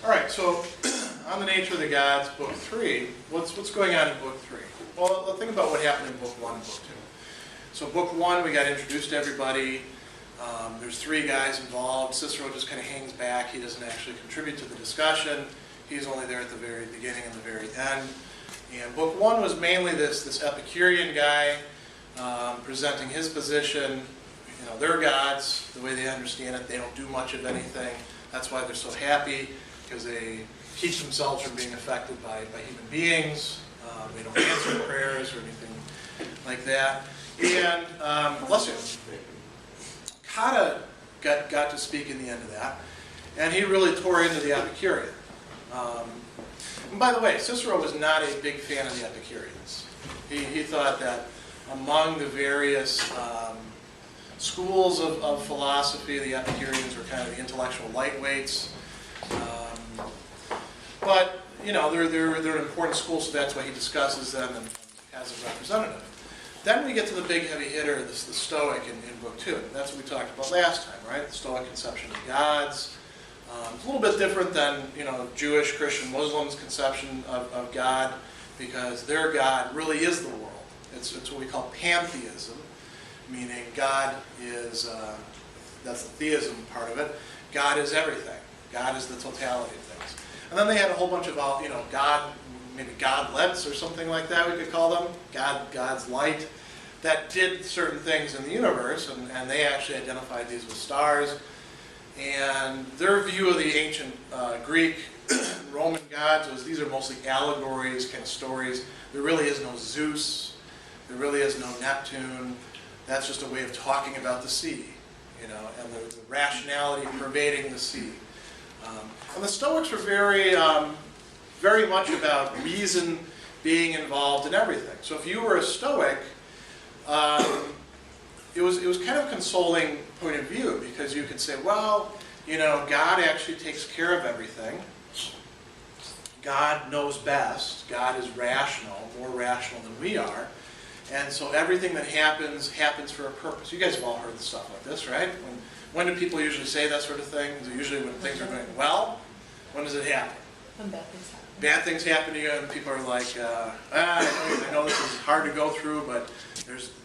All right, so on the nature of the gods, book 3, what's going on in book 3? Well, let's think about what happened in book 1 and book 2. So book 1, we got introduced to everybody. There's 3 guys involved. Cicero just kind of hangs back. He doesn't actually contribute to the discussion. He's only there at the very beginning and the very end. And book 1 was mainly this Epicurean guy presenting his position. You know, they're gods, the way they understand it. They don't do much of anything. That's why they're so happy, because they keep themselves from being affected by human beings. They don't answer prayers or anything like that. And, bless you, Cotta got to speak in the end of that, and he really tore into the Epicurean. And by the way, Cicero was not a big fan of the Epicureans. He thought that among the various schools of philosophy, the Epicureans were kind of the intellectual lightweights. But, you know, they're an important school, so that's why he discusses them and has a representative. Then we get to the big heavy hitter, the Stoic in book 2. That's what we talked about last time, right? The Stoic conception of gods. It's a little bit different than, you know, Jewish, Christian, Muslims' conception of God, because their God really is the world. It's what we call pantheism, meaning God is, that's the theism part of it, God is everything. God is the totality of things. And then they had a whole bunch of, you know, God, maybe godlets or something like that we could call them, God's light, that did certain things in the universe, and they actually identified these with stars. And their view of the ancient Greek and Roman gods was these are mostly allegories, kind of stories. There really is no Zeus. There really is no Neptune. That's just a way of talking about the sea, you know, and the rationality pervading the sea. And the Stoics were very much about reason being involved in everything. So if you were a Stoic, it was kind of a consoling point of view, because you could say, well, you know, God actually takes care of everything. God knows best. God is rational, more rational than we are. And so everything that happens for a purpose. You guys have all heard stuff like this, right? When do people usually say that sort of thing? Is it usually when things are going well? When does it happen? When bad things happen. Bad things happen to you, and people are like, I know this is hard to go through, but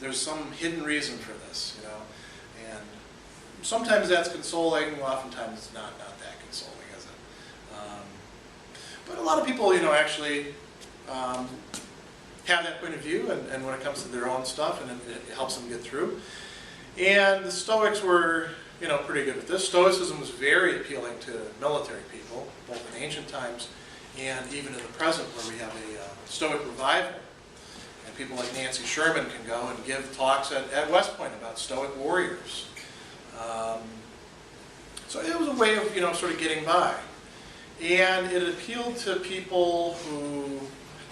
there's some hidden reason for this, you know. And sometimes that's consoling. Oftentimes it's not that consoling, is it? But a lot of people, you know, actually have that point of view, and when it comes to their own stuff, and it helps them get through. And the Stoics were, you know, pretty good at this. Stoicism was very appealing to military people, both in ancient times and even in the present, where we have a Stoic revival. And people like Nancy Sherman can go and give talks at West Point about Stoic warriors. So it was a way of, you know, sort of getting by. And it appealed to people who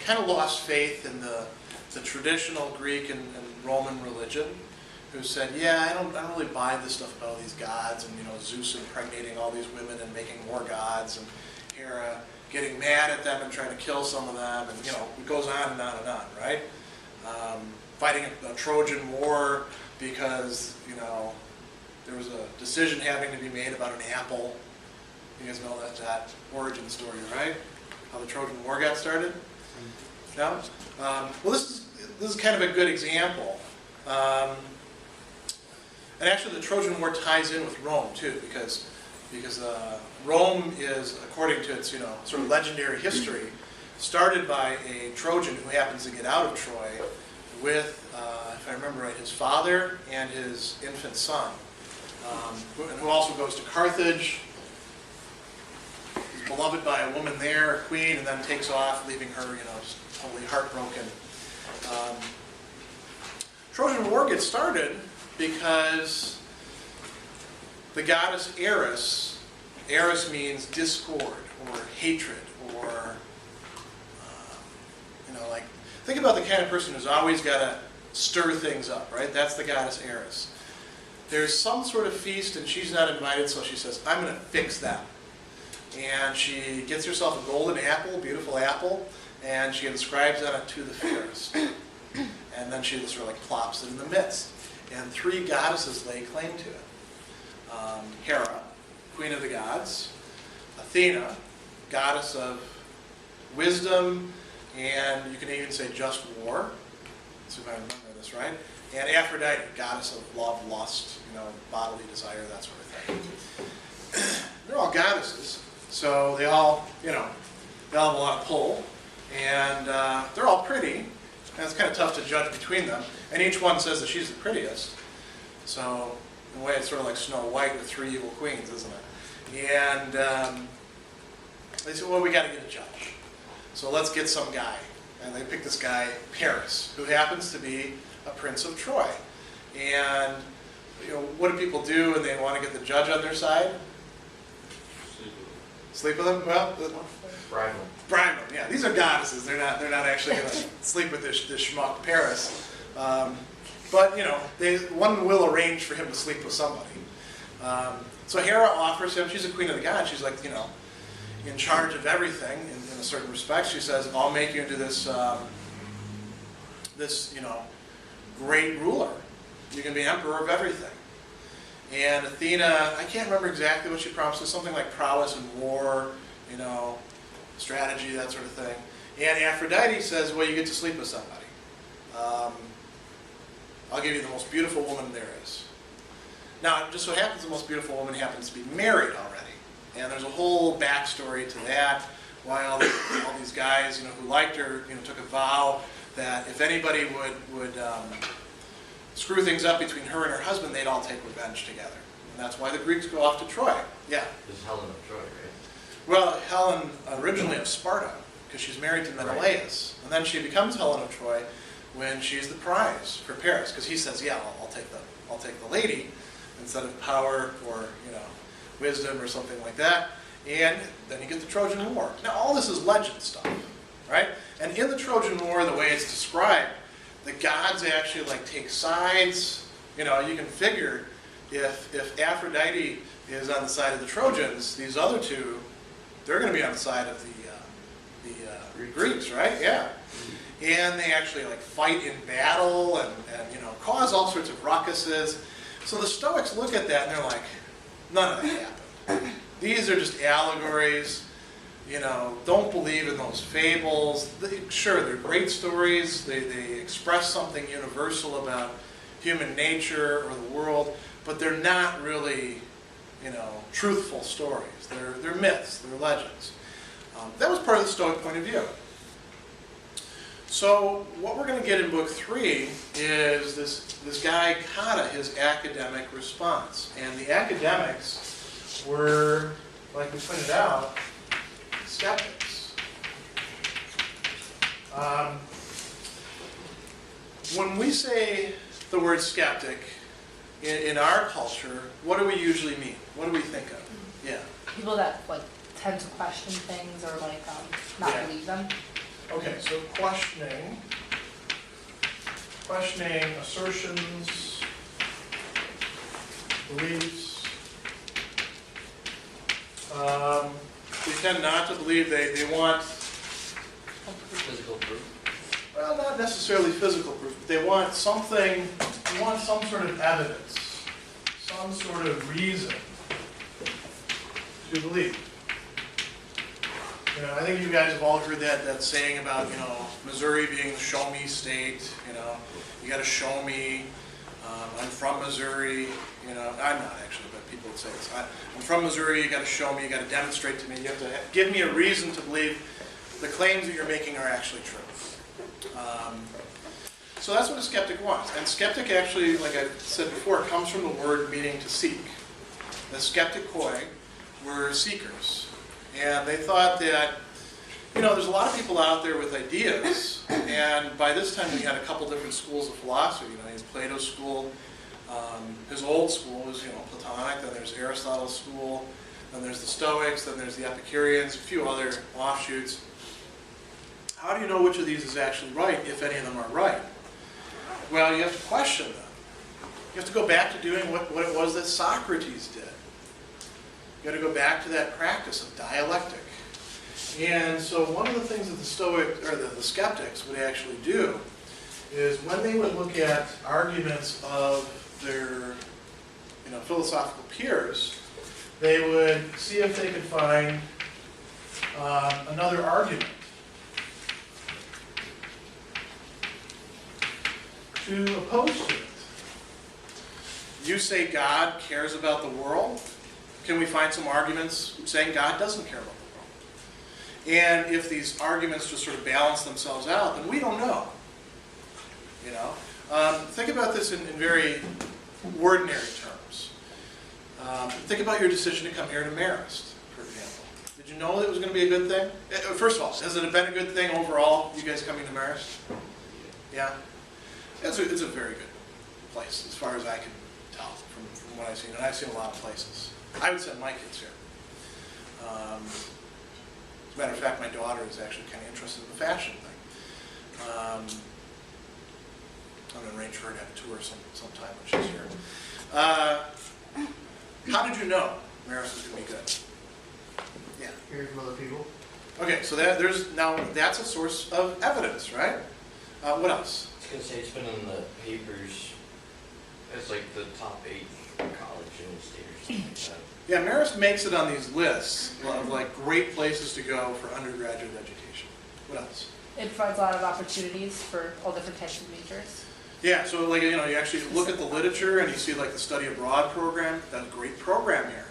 kind of lost faith in the traditional Greek and Roman religion, who said, yeah, I don't really buy this stuff about all these gods, and, you know, Zeus impregnating all these women and making more gods, and Hera getting mad at them and trying to kill some of them, and, you know, it goes on and on and on, right? Fighting a Trojan War because, you know, there was a decision having to be made about an apple. You guys know that origin story, right? How the Trojan War got started? No? Well, this is kind of a good example. And actually the Trojan War ties in with Rome too, because Rome is, according to its, you know, sort of legendary history, started by a Trojan who happens to get out of Troy with, if I remember right, his father and his infant son, who also goes to Carthage. He's beloved by a woman there, a queen, and then takes off, leaving her, you know, just totally heartbroken. Trojan War gets started because the goddess Eros means discord or hatred, or, you know, like, think about the kind of person who's always got to stir things up, right? That's the goddess Eros. There's some sort of feast and she's not invited, so she says, I'm going to fix that. And she gets herself a golden apple, beautiful apple, and she inscribes on it to the fairest. And then she sort of like plops it in the midst. And 3 goddesses lay claim to it. Hera, queen of the gods, Athena, goddess of wisdom, and you can even say just war. Let's see if I remember this right. And Aphrodite, goddess of love, lust, bodily desire, that sort of thing. They're all goddesses, so they all have a lot of pull, and they're all pretty, and it's kind of tough to judge between them. And each one says that she's the prettiest. So in a way, it's sort of like Snow White with 3 evil queens, isn't it? And they said, well, we got to get a judge. So let's get some guy. And they picked this guy, Paris, who happens to be a prince of Troy. And what do people do when they want to get the judge on their side? Sleep with him? Well, bribe him. Bribe him. Yeah, these are goddesses. They're not actually going to sleep with this schmuck Paris. But one will arrange for him to sleep with somebody. So Hera offers him. She's a queen of the gods. She's like in charge of everything in a certain respect. She says, "I'll make you into this great ruler. You can be emperor of everything." And Athena, I can't remember exactly what she promises. Something like prowess in war, strategy, that sort of thing. And Aphrodite says, "Well, you get to sleep with somebody. I'll give you the most beautiful woman there is." Now, it just so happens the most beautiful woman happens to be married already. And there's a whole backstory to that, why all these guys, who liked her, took a vow that if anybody would screw things up between her and her husband, they'd all take revenge together. And that's why the Greeks go off to Troy. Yeah. This is Helen of Troy, right? Well, Helen originally of Sparta, because she's married to Menelaus. Right. And then she becomes Helen of Troy when she's the prize for Paris, because he says, "Yeah, I'll take the lady instead of power or wisdom or something like that." And then you get the Trojan War. Now, all this is legend stuff, right? And in the Trojan War, the way it's described, the gods actually take sides. You can figure if Aphrodite is on the side of the Trojans, these other two, they're going to be on the side of the Greeks, right? Yeah. And they actually fight in battle and cause all sorts of ruckuses. So the Stoics look at that and they're like, none of that happened. These are just allegories. Don't believe in those fables. Sure, they're great stories. They express something universal about human nature or the world, but they're not really, truthful stories. They're myths. They're legends. That was part of the Stoic point of view. So what we're going to get in book 3 is this guy Cotta, his academic response. And the academics were, like we pointed out, skeptics. When we say the word skeptic in our culture, what do we usually mean? What do we think of? Yeah. People that tend to question things or not believe them. Okay, so questioning assertions, beliefs. They tend not to believe. They want physical proof. Well, not necessarily physical proof. But they want something. They want some sort of evidence, some sort of reason to believe. I think you guys have all heard that saying about, Missouri being the show me state. You got to show me. I'm from Missouri. I'm not actually, but people would say this. I'm from Missouri. You got to show me. You got to demonstrate to me. You have to give me a reason to believe the claims that you're making are actually true. So that's what a skeptic wants. And skeptic actually, like I said before, comes from the word meaning to seek. The skeptikoi were seekers. And they thought that, there's a lot of people out there with ideas, and by this time we had a couple different schools of philosophy. You had Plato's school, his old school was, Platonic, then there's Aristotle's school, then there's the Stoics, then there's the Epicureans, a few other offshoots. How do you know which of these is actually right, if any of them are right? Well, you have to question them. You have to go back to doing what it was that Socrates did. You got to go back to that practice of dialectic. And so one of the things that the skeptics would actually do is when they would look at arguments of their philosophical peers, they would see if they could find another argument to oppose to it. You say God cares about the world. Can we find some arguments saying God doesn't care about the world? And if these arguments just sort of balance themselves out, then we don't know. You know, think about this in very ordinary terms. Think about your decision to come here to Marist, for example. Did you know it was going to be a good thing? First of all, has it been a good thing overall, you guys coming to Marist? Yeah? It's a very good place, as far as I can tell from what I've seen. And I've seen a lot of places. I would send my kids here. As a matter of fact, my daughter is actually kind of interested in the fashion thing. I'm going to arrange for her to have a tour sometime when she's here. How did you know Marist was going to be good? Yeah. Hearing from other people. Okay, so that's a source of evidence, right? What else? I was going to say it's been in the papers as like the top 8 college in the state or something like that. Yeah, Marist makes it on these lists of like great places to go for undergraduate education. What else? It provides a lot of opportunities for all different types of majors. Yeah, so like, you know, you actually look at the literature and you see like the study abroad program. That's a great program here.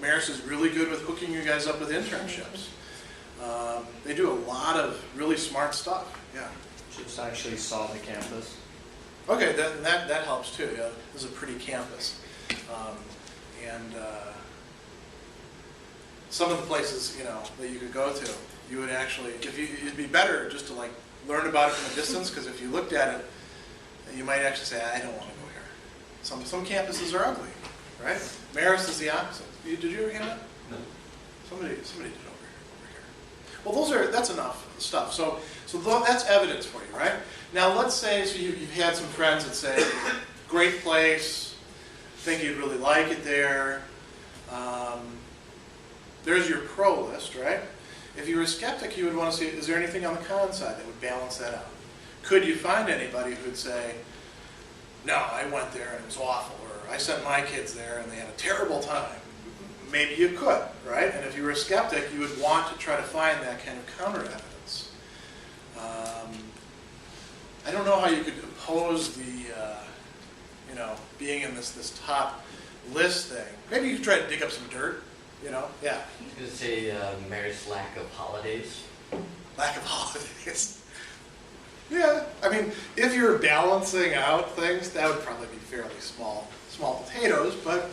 Marist is really good with hooking you guys up with internships. They do a lot of really smart stuff. Yeah. Just actually saw the campus. Okay, that helps too. Yeah, this is a pretty campus, and some of the places that you could go to, you would actually, it'd be better just to like learn about it from a distance, because if you looked at it, you might actually say, I don't want to go here. Some campuses are ugly, right? Marist is the opposite. Did you ever hear that? No. Somebody did over here. Well, that's enough stuff. So that's evidence for you, right? Now let's say you've had some friends that say, great place, think you'd really like it there. There's your pro list, right? If you were a skeptic, you would want to see, is there anything on the con side that would balance that out? Could you find anybody who would say, no, I went there and it was awful, or I sent my kids there and they had a terrible time? Maybe you could, right? And if you were a skeptic, you would want to try to find that kind of counter evidence. I don't know how you could oppose the, being in this top list thing. Maybe you could try to dig up some dirt, Yeah. I was going to say Marist's lack of holidays. Lack of holidays. Yeah, I mean, if you're balancing out things, that would probably be fairly small potatoes, but,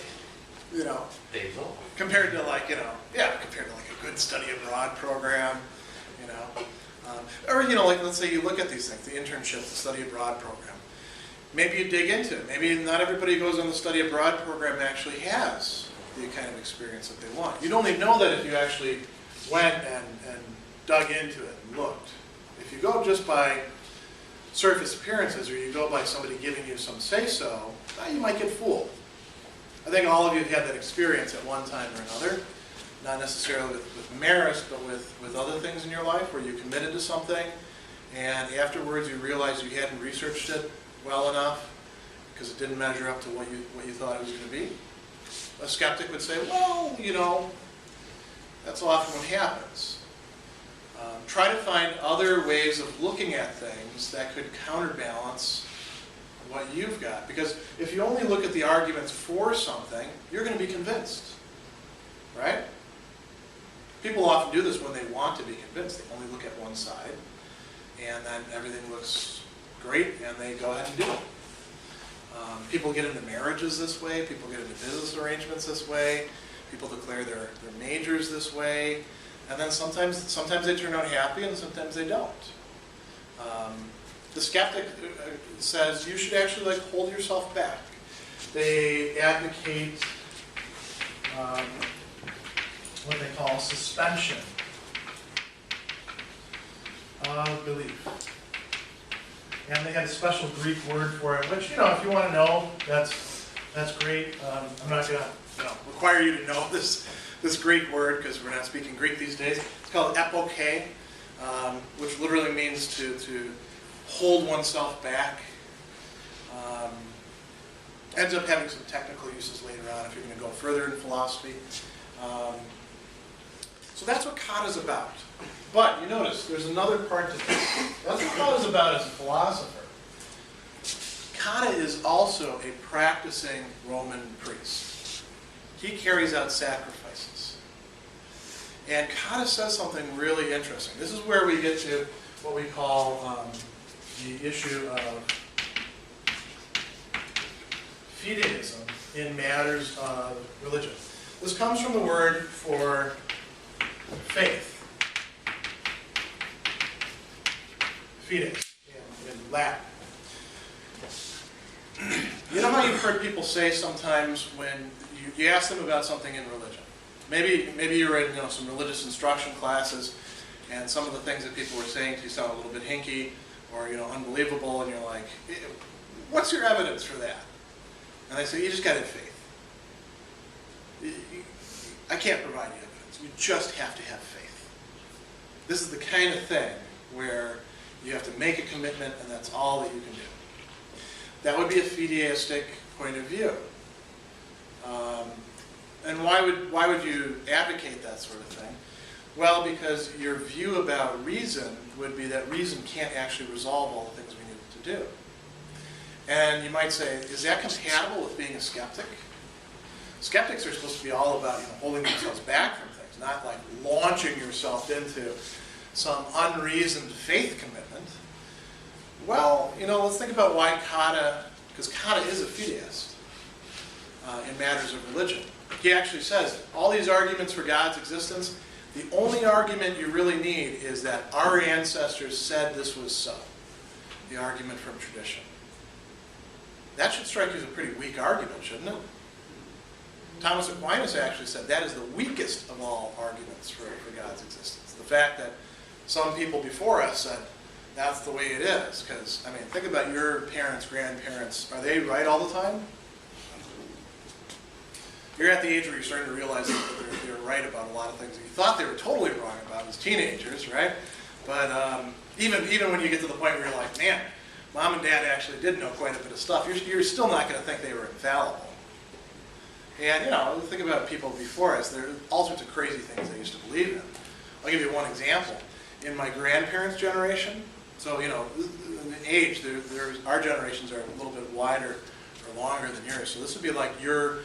Days off. compared to like, compared to like a good study abroad program, or, like let's say you look at these things, the internship, the study abroad program. Maybe you dig into it. Maybe not everybody who goes on the study abroad program actually has the kind of experience that they want. You'd only know that if you actually went and dug into it and looked. If you go just by surface appearances, or you go by somebody giving you some say-so, you might get fooled. I think all of you have had that experience at one time or another, not necessarily with Marist, but with other things in your life where you committed to something, and afterwards you realized you hadn't researched it well enough because it didn't measure up to what you thought it was going to be. A skeptic would say, well, that's often what happens. Try to find other ways of looking at things that could counterbalance what you've got. Because if you only look at the arguments for something, you're going to be convinced, right? People often do this when they want to be convinced. They only look at one side, and then everything looks great, and they go ahead and do it. People get into marriages this way. People get into business arrangements this way. People declare their majors this way. And then sometimes they turn out happy, and sometimes they don't. The skeptic says you should actually hold yourself back. They advocate what they call suspension of belief. And they had a special Greek word for it, which, if you want to know, that's great. I'm not going to require you to know this Greek word because we're not speaking Greek these days. It's called epoche, which literally means to hold oneself back. Ends up having some technical uses later on if you're going to go further in philosophy. So that's what Cotta's about. But you notice, there's another part to this. That's what Cotta's about as a philosopher. Cotta is also a practicing Roman priest. He carries out sacrifices. And Cotta says something really interesting. This is where we get to what we call the issue of Fideism in matters of religion. This comes from the word for faith. Fides in Latin. You know how you've heard people say sometimes when you ask them about something in religion? Maybe you're in some religious instruction classes, and some of the things that people were saying to you sound a little bit hinky or unbelievable, and you're like, what's your evidence for that? And they say, you just got to have faith. I can't provide you evidence. You just have to have faith. This is the kind of thing where you have to make a commitment, and that's all that you can do. That would be a fideistic point of view. And why would you advocate that sort of thing? Well, because your view about reason would be that reason can't actually resolve all the things we need it to do. And you might say, is that compatible with being a skeptic? Skeptics are supposed to be all about holding themselves back from things, not like launching yourself into some unreasoned faith commitment. Well, let's think about why Cotta, because Cotta is a fideist in matters of religion. He actually says, all these arguments for God's existence, the only argument you really need is that our ancestors said this was so. The argument from tradition. That should strike you as a pretty weak argument, shouldn't it? Thomas Aquinas actually said that is the weakest of all arguments for God's existence. The fact that some people before us said that's the way it is. Because, think about your parents, grandparents. Are they right all the time? You're at the age where you're starting to realize that they're right about a lot of things that you thought they were totally wrong about as teenagers, right? But even when you get to the point where you're like, man, Mom and Dad actually did know quite a bit of stuff, you're still not going to think they were infallible. And, think about people before us. There are all sorts of crazy things they used to believe in. I'll give you one example. In my grandparents' generation, so, in age, our generations are a little bit wider or longer than yours. So this would be like your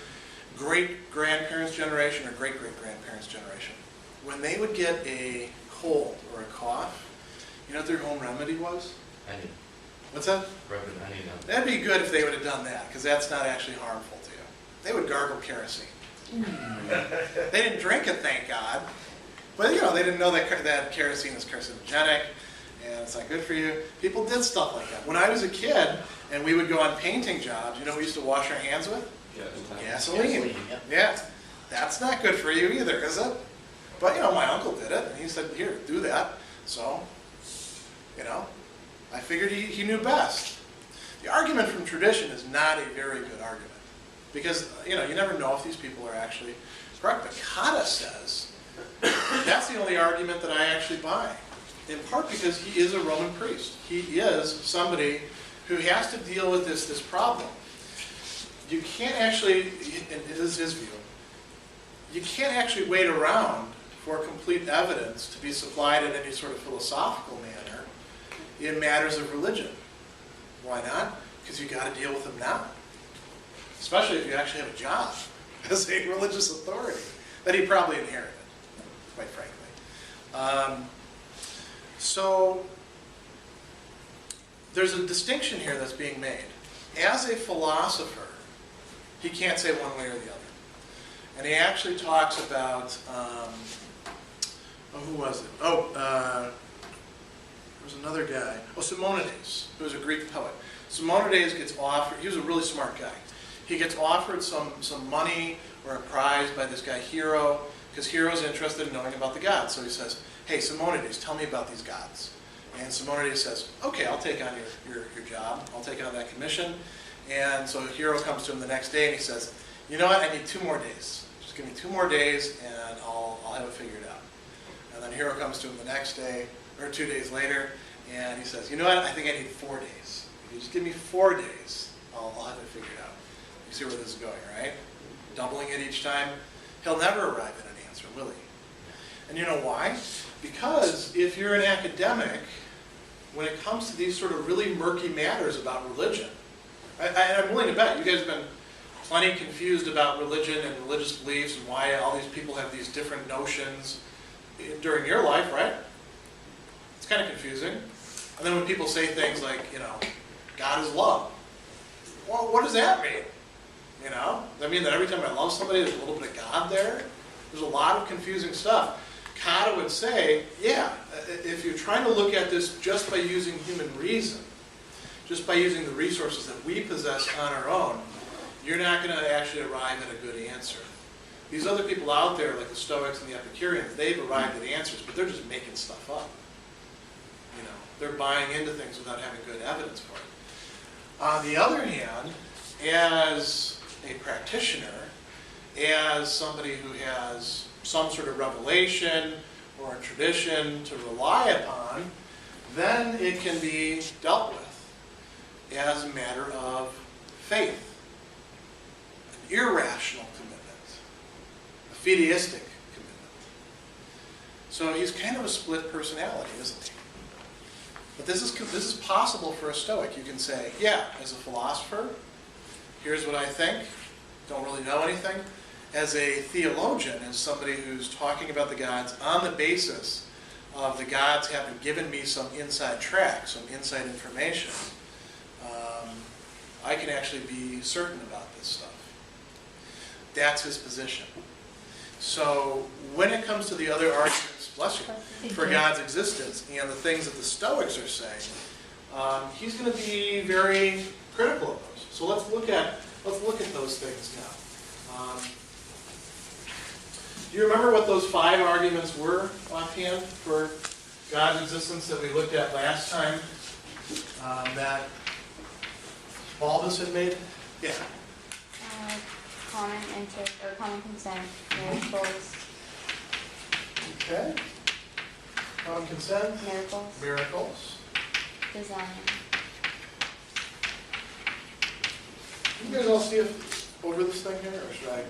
great-grandparents' generation or great-great-grandparents' generation. When they would get a cold or a cough, you know what their home remedy was? Honey. What's that? Rubbing honey down. That'd be good if they would have done that, because that's not actually harmful to you. They would gargle kerosene. They didn't drink it, thank God. But, they didn't know that kerosene is carcinogenic, and it's not good for you. People did stuff like that. When I was a kid, and we would go on painting jobs, you know what we used to wash our hands with? Gasoline. Yeah. That's not good for you either, is it? But, my uncle did it, and he said, here, do that. So, I figured he knew best. The argument from tradition is not a very good argument. Because, you never know if these people are actually correct. But Cotta says, that's the only argument that I actually buy. In part because he is a Roman priest. He is somebody who has to deal with this problem. You can't actually, and it is his view, you can't actually wait around for complete evidence to be supplied in any sort of philosophical manner in matters of religion. Why not? Because you got to deal with them now. Especially if you actually have a job as a religious authority that he probably inherited, quite frankly. So there's a distinction here that's being made. As a philosopher, he can't say one way or the other. And he actually talks about, who was it? There was another guy. Simonides, who was a Greek poet. Simonides gets offered, he was a really smart guy. He gets offered some money or a prize by this guy Hero, because Hero's interested in knowing about the gods. So he says, hey, Simonides, tell me about these gods. And Simonides says, okay, I'll take on your job. I'll take on that commission. And so Hero comes to him the next day and he says, you know what, I need 2 more days. Just give me 2 more days and I'll have it figured out. And then Hero comes to him the next day, or 2 days later, and he says, you know what, I think I need 4 days. If you just give me 4 days, I'll have it figured out. You see where this is going, right? Doubling it each time. He'll never arrive at an answer, will he? And you know why? Because if you're an academic, when it comes to these sort of really murky matters about religion, I'm willing to bet you guys have been plenty confused about religion and religious beliefs and why all these people have these different notions during your life, right? It's kind of confusing. And then when people say things like, you know, God is love. Well, what does that mean? You know? Does that mean that every time I love somebody there's a little bit of God there? There's a lot of confusing stuff. Cotta would say, yeah, if you're trying to look at this just by using human reason, just by using the resources that we possess on our own, you're not going to actually arrive at a good answer. These other people out there, like the Stoics and the Epicureans, they've arrived at answers, but they're just making stuff up. You know, they're buying into things without having good evidence for it. On the other hand, as a practitioner, as somebody who has some sort of revelation or a tradition to rely upon, then it can be dealt with as a matter of faith, an irrational commitment, a fideistic commitment. So he's kind of a split personality, isn't he? But this is possible for a Stoic. You can say, yeah, as a philosopher, here's what I think, don't really know anything. As a theologian, as somebody who's talking about the gods on the basis of the gods having given me some inside track, some inside information, I can actually be certain about this stuff. That's his position. So when it comes to the other arguments, bless you, for God's existence and the things that the Stoics are saying, he's going to be very critical of those. So let's look at those things now. Do you remember what those 5 arguments were offhand for God's existence that we looked at last time? That Balbus had made? Yeah. Common interest or common consent, miracles. Okay. Common consent. Miracles. Miracles. Design. You guys all see it over this thing here, or should I?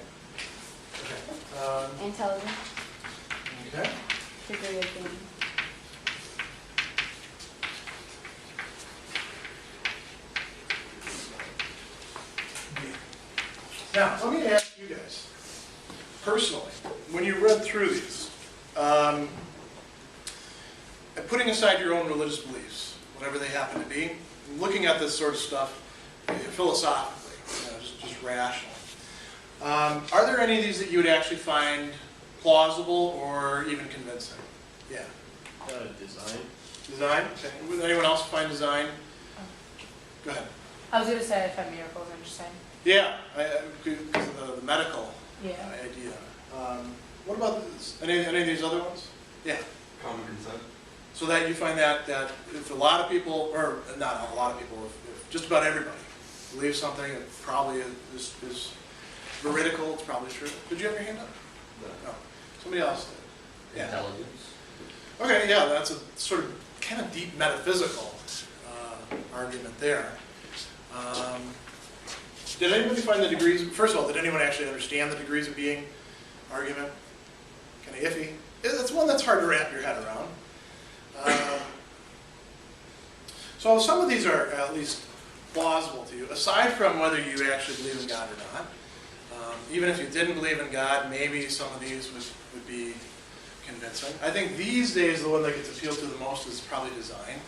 Okay. Intelligence. Okay. Degree of being. Now, let me ask you guys, personally, when you read through these, and putting aside your own religious beliefs, whatever they happen to be, looking at this sort of stuff philosophically, just rationally, are there any of these that you would actually find plausible or even convincing? Yeah. Design. Design? Okay. Would anyone else find design? Go ahead. I was going to say I find miracles interesting. Yeah, because of the medical Yeah. idea. What about this? Any of these other ones? Yeah. Common consent. So that you find that if a lot of people, or not a lot of people, if just about everybody believes something, it probably is veridical, it's probably true. Did you have your hand up? No. Somebody else did. Yeah. Intelligence. Okay, yeah, that's a sort of kind of deep metaphysical argument there. Did anybody find the degrees, first of all, did anyone actually understand the degrees of being argument? Kind of iffy. It's one that's hard to wrap your head around. So some of these are at least plausible to you, aside from whether you actually believe in God or not. Even if you didn't believe in God, maybe some of these would be convincing. I think these days the one that gets appealed to the most is probably design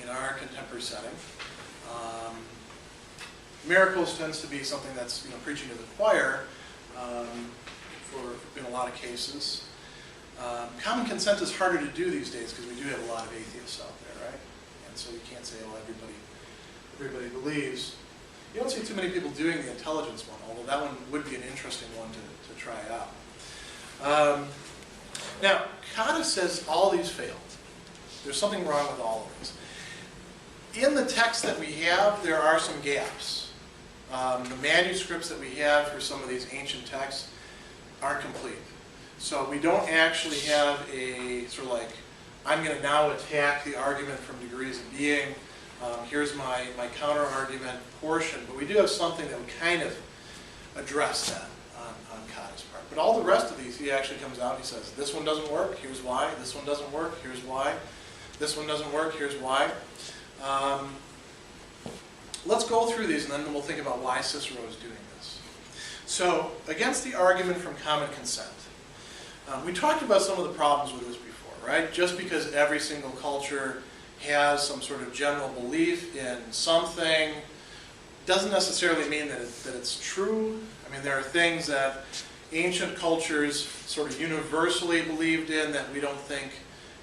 in our contemporary setting. Miracles tends to be something that's preaching to the choir in a lot of cases. Common consent is harder to do these days because we do have a lot of atheists out there, right? And so you can't say, oh, everybody believes. You don't see too many people doing the intelligence one, although that one would be an interesting one to try out. Now, Cotta says all these fail. There's something wrong with all of these. In the text that we have, there are some gaps. The manuscripts that we have for some of these ancient texts aren't complete. So we don't actually have a sort of like, I'm going to now attack the argument from degrees of being. Here's my counter-argument portion. But we do have something that would kind of address that on Cotta's this part. But all the rest of these, he actually comes out and he says, this one doesn't work, here's why. This one doesn't work, here's why. This one doesn't work, here's why. Let's go through these and then we'll think about why Cicero is doing this. So, against the argument from common consent. We talked about some of the problems with this before, right? Just because every single culture has some sort of general belief in something doesn't necessarily mean that it's true. I mean, there are things that ancient cultures sort of universally believed in that we don't think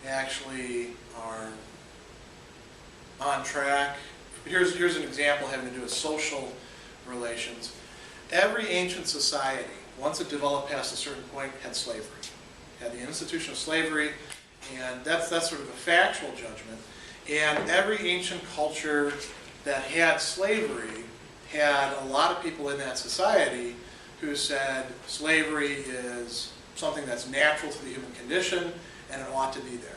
actually are on track. Here's an example having to do with social relations. Every ancient society, once it developed past a certain point, had slavery. Had the institution of slavery, and that's sort of a factual judgment. And every ancient culture that had slavery had a lot of people in that society who said slavery is something that's natural to the human condition and it ought to be there.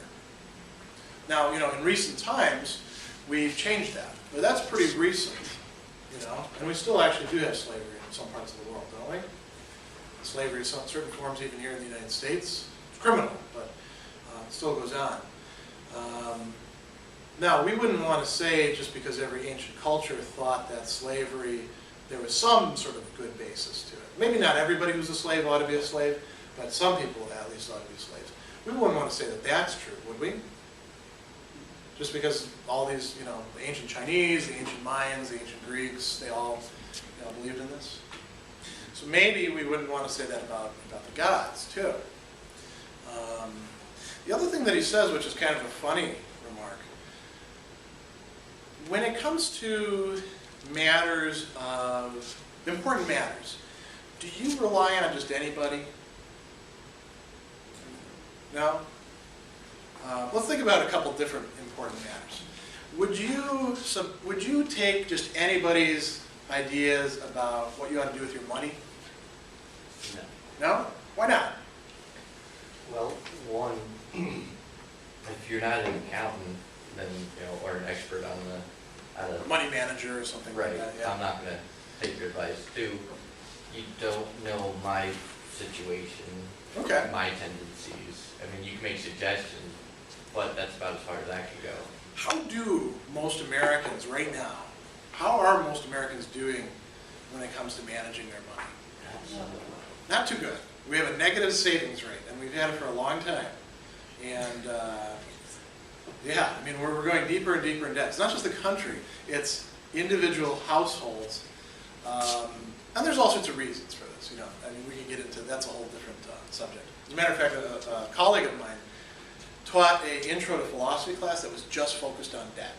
Now, in recent times, we've changed that. But that's pretty recent, and we still actually do have slavery in some parts of the world, don't we? Slavery in certain forms even here in the United States. It's criminal, but it still goes on. Now, we wouldn't want to say just because every ancient culture thought that slavery, there was some sort of good basis to it. Maybe not everybody who's a slave ought to be a slave, but some people at least ought to be slaves. We wouldn't want to say that that's true, would we? Just because all these, the ancient Chinese, the ancient Mayans, the ancient Greeks, they all believed in this. So maybe we wouldn't want to say that about the gods, too. The other thing that he says, which is kind of a funny remark, when it comes to matters of, important matters, do you rely on just anybody? No? Let's think about a couple different important matters. Would you take just anybody's ideas about what you ought to do with your money? No. No? Why not? Well, one, if you're not an accountant, then, or an expert on the Money manager or something right, like that. Yeah. I'm not going to take your advice. Two, you don't know my situation, Okay. my tendencies. I mean, you can make suggestions, but that's about as far as I can go. How do most Americans right now, how are most Americans doing when it comes to managing their money? Not too good. We have a negative savings rate, and we've had it for a long time. And yeah, I mean, we're going deeper and deeper in debt. It's not just the country, it's individual households. And there's all sorts of reasons for this, I mean, we can get into, that's a whole different subject. As a matter of fact, a colleague of mine taught an intro to philosophy class that was just focused on debt,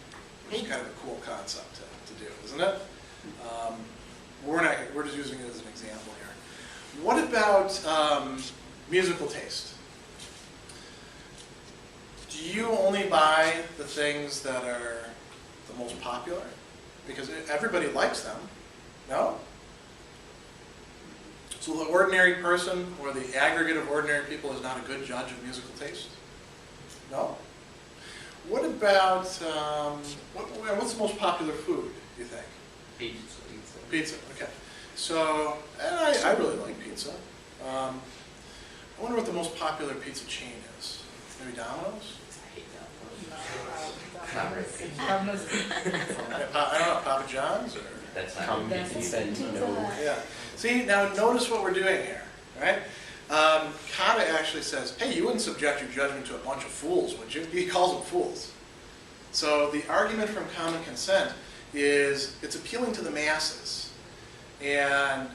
which is kind of a cool concept to do, isn't it? We're just using it as an example here. What about musical taste? Do you only buy the things that are the most popular? Because everybody likes them, no? So the ordinary person or the aggregate of ordinary people is not a good judge of musical taste? No? What about, what's the most popular food, do you think? Pizza. Pizza, okay. So, and I really like pizza. I wonder what the most popular pizza chain is. Maybe Domino's? I hate that. Not really pizza. I don't know, Papa John's or? That's not Common pizza. consent, no. Yeah. See, now notice what we're doing here, right? Cotta actually says, hey, you wouldn't subject your judgment to a bunch of fools, would you? He calls them fools. So the argument from common consent is it's appealing to the masses. And,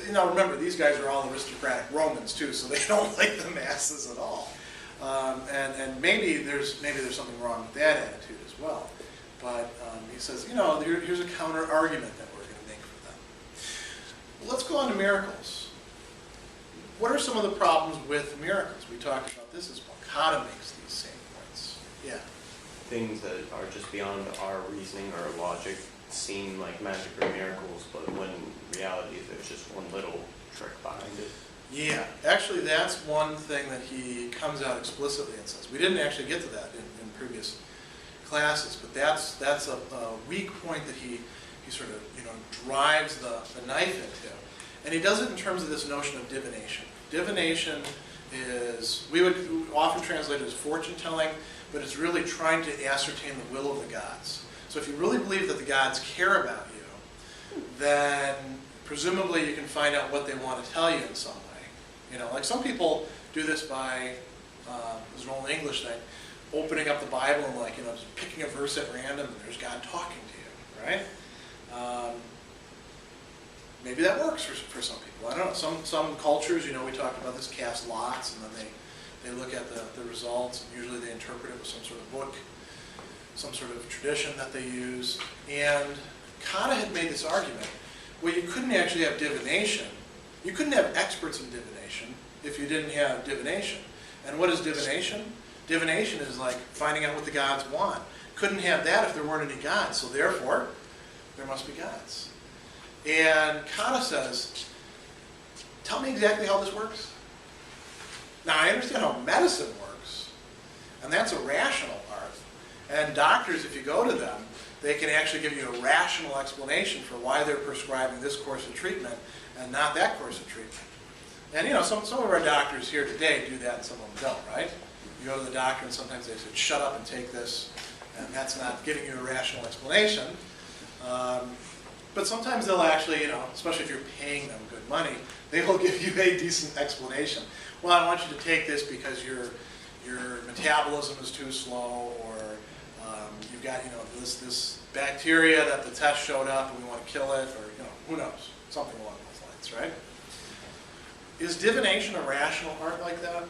remember, these guys are all aristocratic Romans, too, so they don't like the masses at all. And maybe there's something wrong with that attitude as well. But he says, here's a counter-argument that we're going to make for them. Let's go on to miracles. What are some of the problems with miracles? We talked about this as well. Cotta makes these same points. Yeah. Things that are just beyond our reasoning or logic seem like magic or miracles, but when in reality there's just one little trick behind it. Yeah, actually that's one thing that he comes out explicitly and says. We didn't actually get to that in previous classes, but that's a weak point that he sort of drives the knife into. And he does it in terms of this notion of divination. Divination is, we would often translate it as fortune telling, but it's really trying to ascertain the will of the gods. So if you really believe that the gods care about you, then presumably you can find out what they want to tell you in some way. You know, like some people do this by, there's an old English thing, opening up the Bible and like, you know, just picking a verse at random and there's God talking to you, right? Maybe that works for some people. I don't know. Some cultures, you know, we talked about this, cast lots, and then they look at the results, and usually they interpret it with some sort of book, some sort of tradition that they use. And Cotta had made this argument, well, you couldn't actually have divination. You couldn't have experts in divination if you didn't have divination. And what is divination? Divination is like finding out what the gods want. Couldn't have that if there weren't any gods, so therefore, there must be gods. And Cotta says, tell me exactly how this works. Now, I understand how medicine works, and that's a rational part. And doctors, if you go to them, they can actually give you a rational explanation for why they're prescribing this course of treatment and not that course of treatment. And you know, some of our doctors here today do that and some of them don't, right? You go to the doctor and sometimes they say, shut up and take this, and that's not giving you a rational explanation. But sometimes they'll actually, you know, especially if you're paying them good money, they will give you a decent explanation. Well, I want you to take this because your metabolism is too slow, or you've got, you know, this bacteria that the test showed up and we want to kill it, or, you know, who knows, something along those lines, right? Is divination a rational art like that?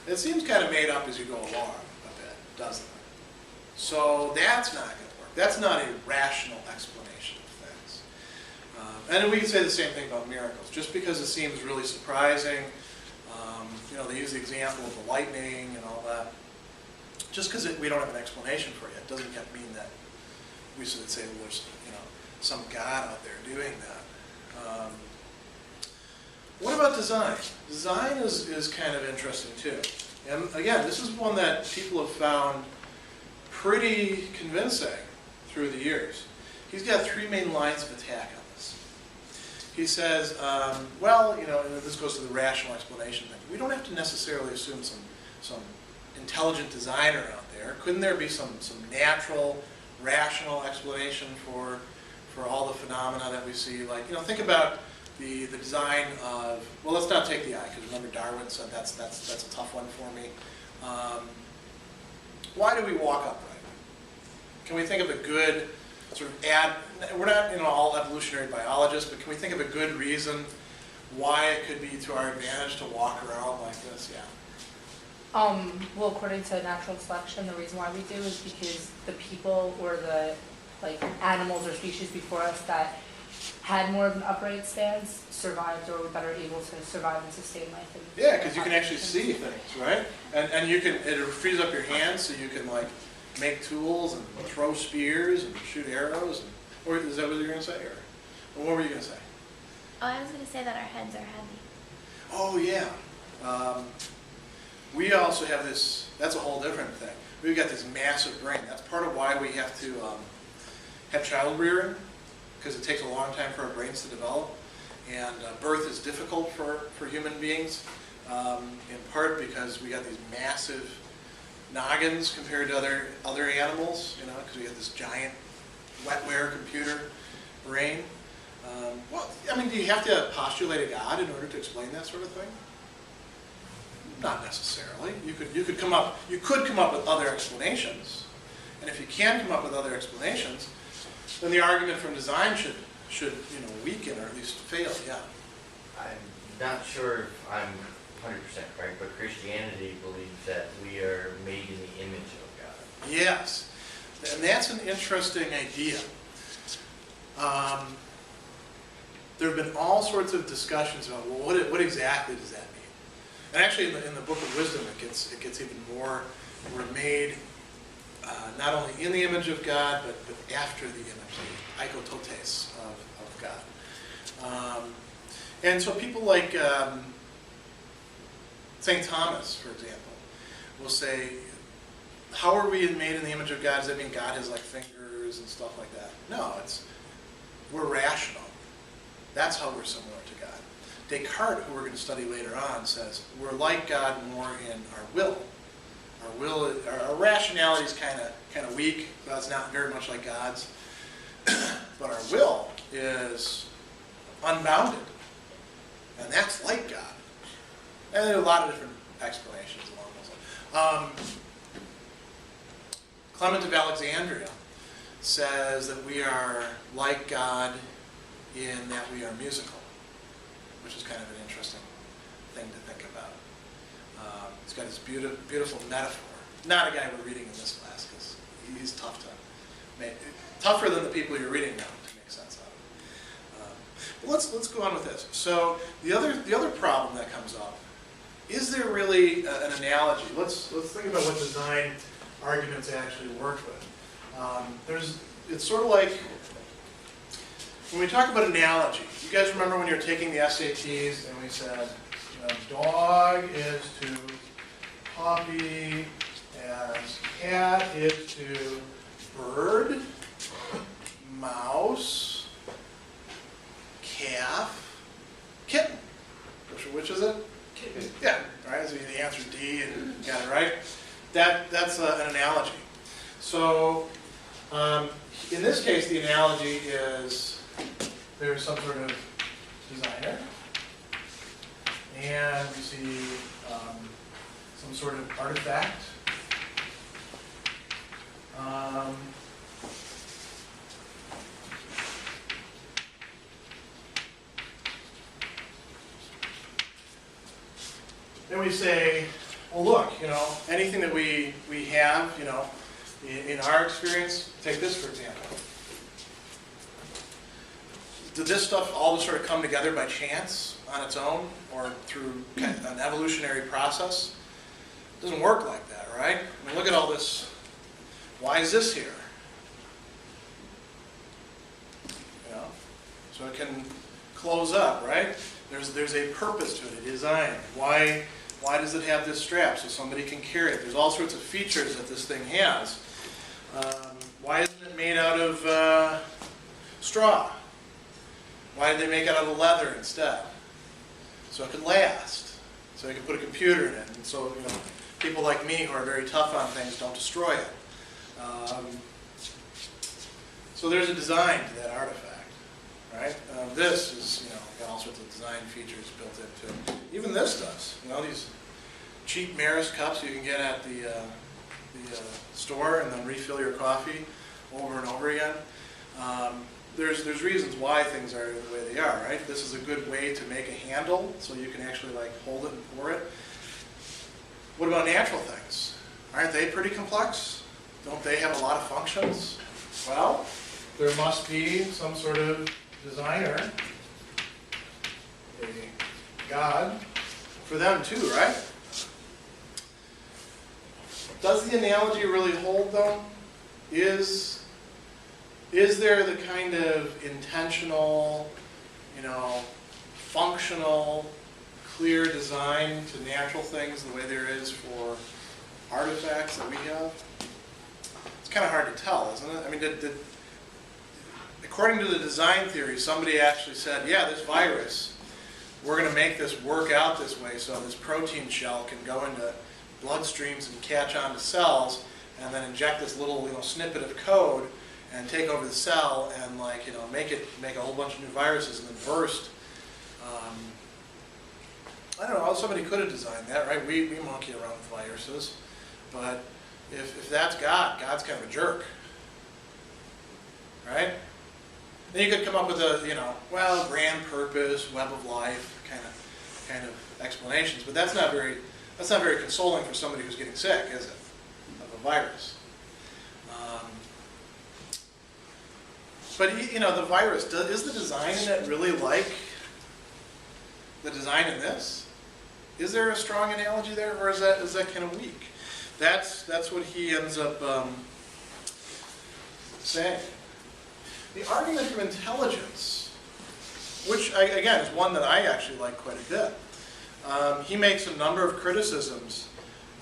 It seems kind of made up as you go along a bit, doesn't it? So that's not going to work. That's not a rational explanation of things. And then we can say the same thing about miracles. Just because it seems really surprising, you know, they use the example of the lightning and all that. Just because we don't have an explanation for it yet doesn't mean that we should say, well, there's, you know, some God out there doing that. What about design? Design is kind of interesting too. And again, this is one that people have found pretty convincing through the years. He's got three main lines of attack on this. He says, well, you know, and this goes to the rational explanation thing. We don't have to necessarily assume some intelligent designer out there. Couldn't there be some natural, rational explanation for all the phenomena that we see? Like, you know, think about the design of, well, let's not take the eye, because remember Darwin said that's a tough one for me. Why do we walk upright? Can we think of a good sort of we're not, you know, all evolutionary biologists, but can we think of a good reason why it could be to our advantage to walk around like this? Yeah. Well, according to natural selection, the reason why we do is because the people or the animals or species before us that had more of an upright stance survived or were better able to survive and sustain life. Yeah, because you can actually see things, right? And you can, it frees up your hands so you can like make tools and throw spears and shoot arrows. Or is that what you're going to say? Or what were you going to say? Oh, I was going to say that our heads are heavy. Oh, yeah. We also have this, that's a whole different thing. We've got this massive brain. That's part of why we have to have child rearing, because it takes a long time for our brains to develop. And birth is difficult for human beings, in part because we got these massive noggins compared to other animals, you know, because we got this giant wetware computer brain. Well, I mean, do you have to postulate a God in order to explain that sort of thing? Not necessarily. You could come up with other explanations, and if you can come up with other explanations, then the argument from design should you know, weaken or at least fail. Yeah. I'm not sure if I'm 100% correct, but Christianity believes that we are made in the image of God. Yes, and that's an interesting idea. There have been all sorts of discussions about, well, what exactly does that mean? And actually, in the Book of Wisdom, it gets even more. We're made not only in the image of God, but after the image, the ikototes of God. And so people like St. Thomas, for example, will say, how are we made in the image of God? Does that mean God has like fingers and stuff like that? No, we're rational. That's how we're similar to God. Descartes, who we're going to study later on, says we're like God more in our will. Our rationality is kind of weak. So it's not very much like God's, but our will is unbounded, and that's like God. And there are a lot of different explanations along those lines. Clement of Alexandria says that we are like God in that we are musical, which is kind of an interesting thing to think about. He's got this beautiful metaphor. Not a guy we're reading in this class, because he's tough to make, tougher than the people you're reading now to make sense of. But let's go on with this. So the other problem that comes up, is there really an analogy? Let's think about what design arguments actually work with. It's sort of like when we talk about analogy. You guys remember when you were taking the SATs and we said, dog is to puppy as cat is to bird, mouse, calf, kitten. Which is it? Kitten. Yeah, right. So the answer is D, and you got it right. That's an analogy. So in this case, the analogy is there's some sort of designer, and we see some sort of artifact. Then we say, well, look, anything that we have, in our experience, take this for example. Did this stuff all just sort of come together by chance on its own or through an evolutionary process? It doesn't work like that, right? I mean, look at all this. Why is this here? So it can close up, right? There's a purpose to it, a design. Why does it have this strap? So somebody can carry it. There's all sorts of features that this thing has. Why isn't it made out of straw? Why did they make it out of leather instead? So it could last. So you can put a computer in it. And so, people like me who are very tough on things don't destroy it. So there's a design to that artifact, right? This is, got all sorts of design features built into it. Even this does. These cheap Marist cups you can get at the store and then refill your coffee over and over again. There's reasons why things are the way they are, right? This is a good way to make a handle so you can actually hold it and pour it. What about natural things? Aren't they pretty complex? Don't they have a lot of functions? Well, there must be some sort of designer, a God, for them too, right? Does the analogy really hold though? Is there the kind of intentional, functional, clear design to natural things the way there is for artifacts that we have? It's kind of hard to tell, isn't it? I mean, according to the design theory, somebody actually said, yeah, this virus, we're going to make this work out this way so this protein shell can go into bloodstreams and catch on to cells and then inject this little snippet of code and take over the cell and make a whole bunch of new viruses and then burst. I don't know, somebody could have designed that, right? We monkey around with viruses, but if that's God, God's kind of a jerk, right? Then you could come up with a grand purpose, web of life kind of explanations, but that's not very consoling for somebody who's getting sick, is it? Of a virus. But the virus, is the design in it really like the design in this? Is there a strong analogy there, or is that kind of weak? That's what he ends up saying. The argument from intelligence, which again is one that I actually like quite a bit. He makes a number of criticisms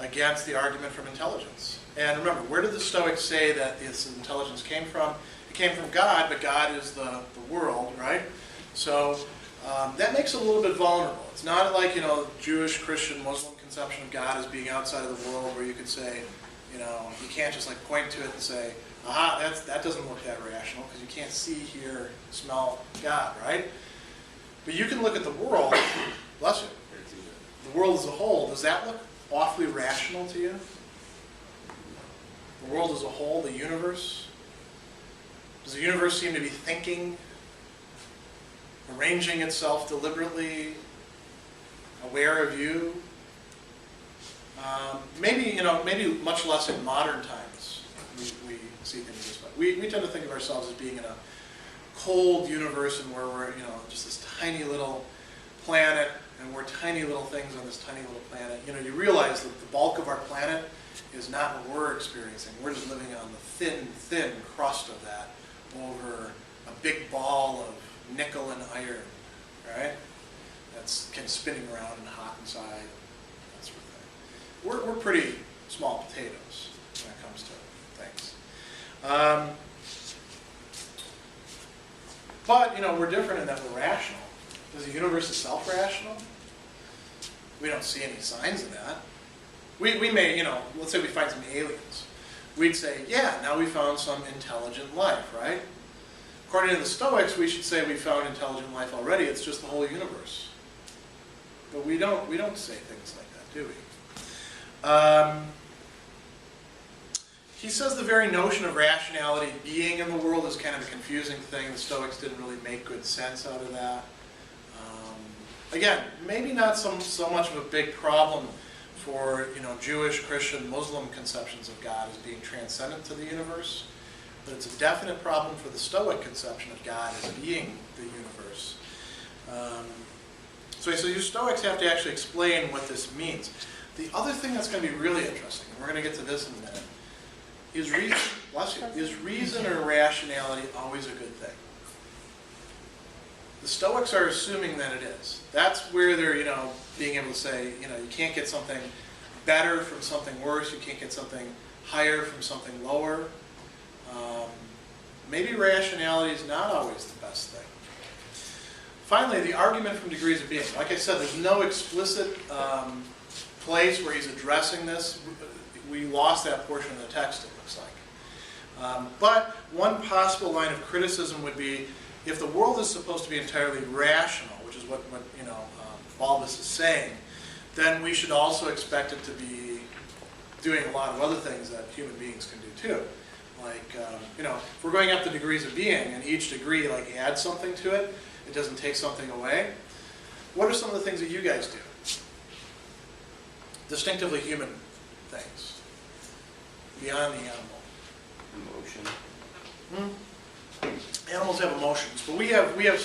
against the argument from intelligence. And remember, where did the Stoics say that this intelligence came from? It came from God, but God is the world, right? So that makes it a little bit vulnerable. It's not like, Jewish, Christian, Muslim conception of God as being outside of the world where you could say, you can't just like point to it and say, aha, that doesn't look that rational because you can't see, hear, smell God, right? But you can look at the world, bless you, the world as a whole. Does that look awfully rational to you? The world as a whole, the universe? Does the universe seem to be thinking, arranging itself deliberately, aware of you? Maybe much less in modern times we see things this way. We tend to think of ourselves as being in a cold universe and where we're, just this tiny little planet and we're tiny little things on this tiny little planet. You realize that the bulk of our planet is not what we're experiencing. We're just living on the thin crust of that over a big ball of nickel and iron, right? That's kind of spinning around and hot inside, that sort of thing. We're pretty small potatoes when it comes to things. But, we're different in that we're rational. Is the universe itself rational? We don't see any signs of that. We may, let's say we find some aliens. We'd say, yeah, now we found some intelligent life, right? According to the Stoics, we should say we found intelligent life already. It's just the whole universe. But we don't say things like that, do we? He says the very notion of rationality being in the world is kind of a confusing thing. The Stoics didn't really make good sense out of that. Again, maybe not so much of a big problem for Jewish, Christian, Muslim conceptions of God as being transcendent to the universe, but it's a definite problem for the Stoic conception of God as being the universe. So your Stoics have to actually explain what this means. The other thing that's going to be really interesting, and we're going to get to this in a minute, is reason or rationality always a good thing? The Stoics are assuming that it is. That's where they're, being able to say, you can't get something better from something worse. You can't get something higher from something lower. Maybe rationality is not always the best thing. Finally, the argument from degrees of being. Like I said, there's no explicit place where he's addressing this. We lost that portion of the text, it looks like. But one possible line of criticism would be, if the world is supposed to be entirely rational, which is what Balbus is saying, then we should also expect it to be doing a lot of other things that human beings can do too. Like, if we're going up the degrees of being, and each degree adds something to it, it doesn't take something away. What are some of the things that you guys do? Distinctively human things, beyond the animal. Emotion. Animals have emotions, but we have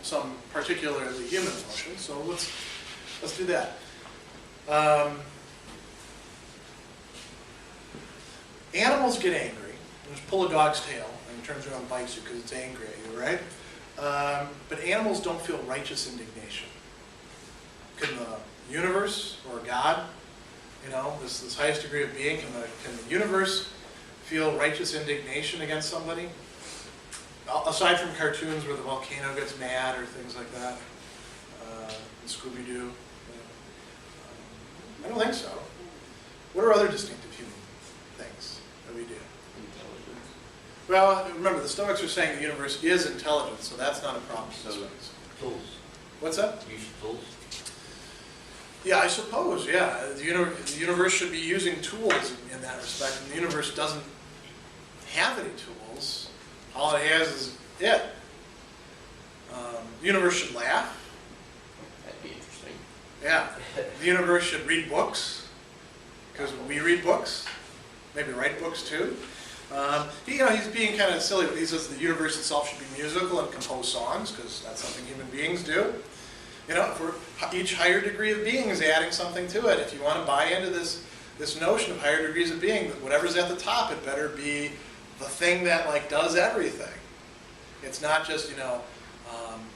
some particularly human emotions. So let's do that. Animals get angry. Just pull a dog's tail and it turns around and bites you because it's angry at you, right? But animals don't feel righteous indignation. Can the universe or God, this highest degree of being, can the universe feel righteous indignation against somebody? Aside from cartoons where the volcano gets mad or things like that, Scooby-Doo. I don't think so. What are other distinctive human things that we do? Intelligence. Well, remember, the Stoics are saying the universe is intelligent, so that's not a problem. So, tools. What's that? Use tools. Yeah, I suppose, yeah. The universe should be using tools in that respect, and the universe doesn't have any tools. All it has is it. The universe should laugh. That'd be interesting. Yeah. The universe should read books, because we read books. Maybe write books too. He's being kind of silly, but he says the universe itself should be musical and compose songs, because that's something human beings do. For each higher degree of being is adding something to it. If you want to buy into this notion of higher degrees of being, whatever's at the top, it better be the thing that does everything. It's not just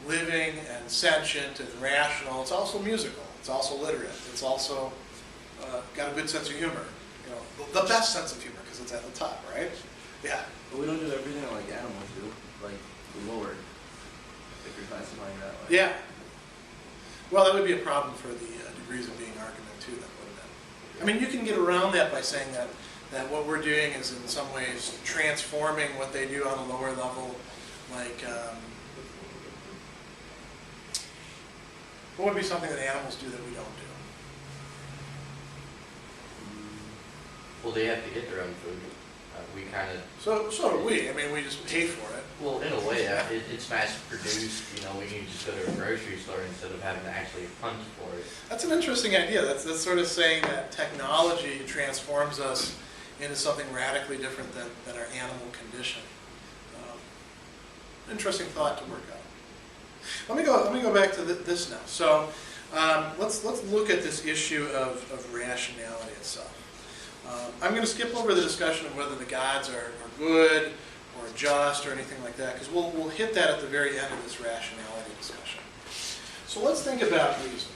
living and sentient and rational. It's also musical. It's also literate. It's also got a good sense of humor. The best sense of humor because it's at the top, right? Yeah. But we don't do everything like animals do, like lower, if you're classifying that way. Yeah. Well, that would be a problem for the degrees of being argument too, then, wouldn't it? I mean, you can get around that by saying that what we're doing is in some ways transforming what they do on a lower level, like, what would be something that animals do that we don't do? Well, they have to get their own food. We kind of, So do we. I mean, we just pay for it. well, in a way, it's mass produced. You know, we can just go to a grocery store instead of having to actually hunt for it. That's an interesting idea. That's sort of saying that technology transforms us into something radically different than our animal condition. Interesting thought to work out. Let me go back to this now. So let's look at this issue of rationality itself. I'm going to skip over the discussion of whether the gods are good or just or anything like that, because we'll hit that at the very end of this rationality discussion. So let's think about reason.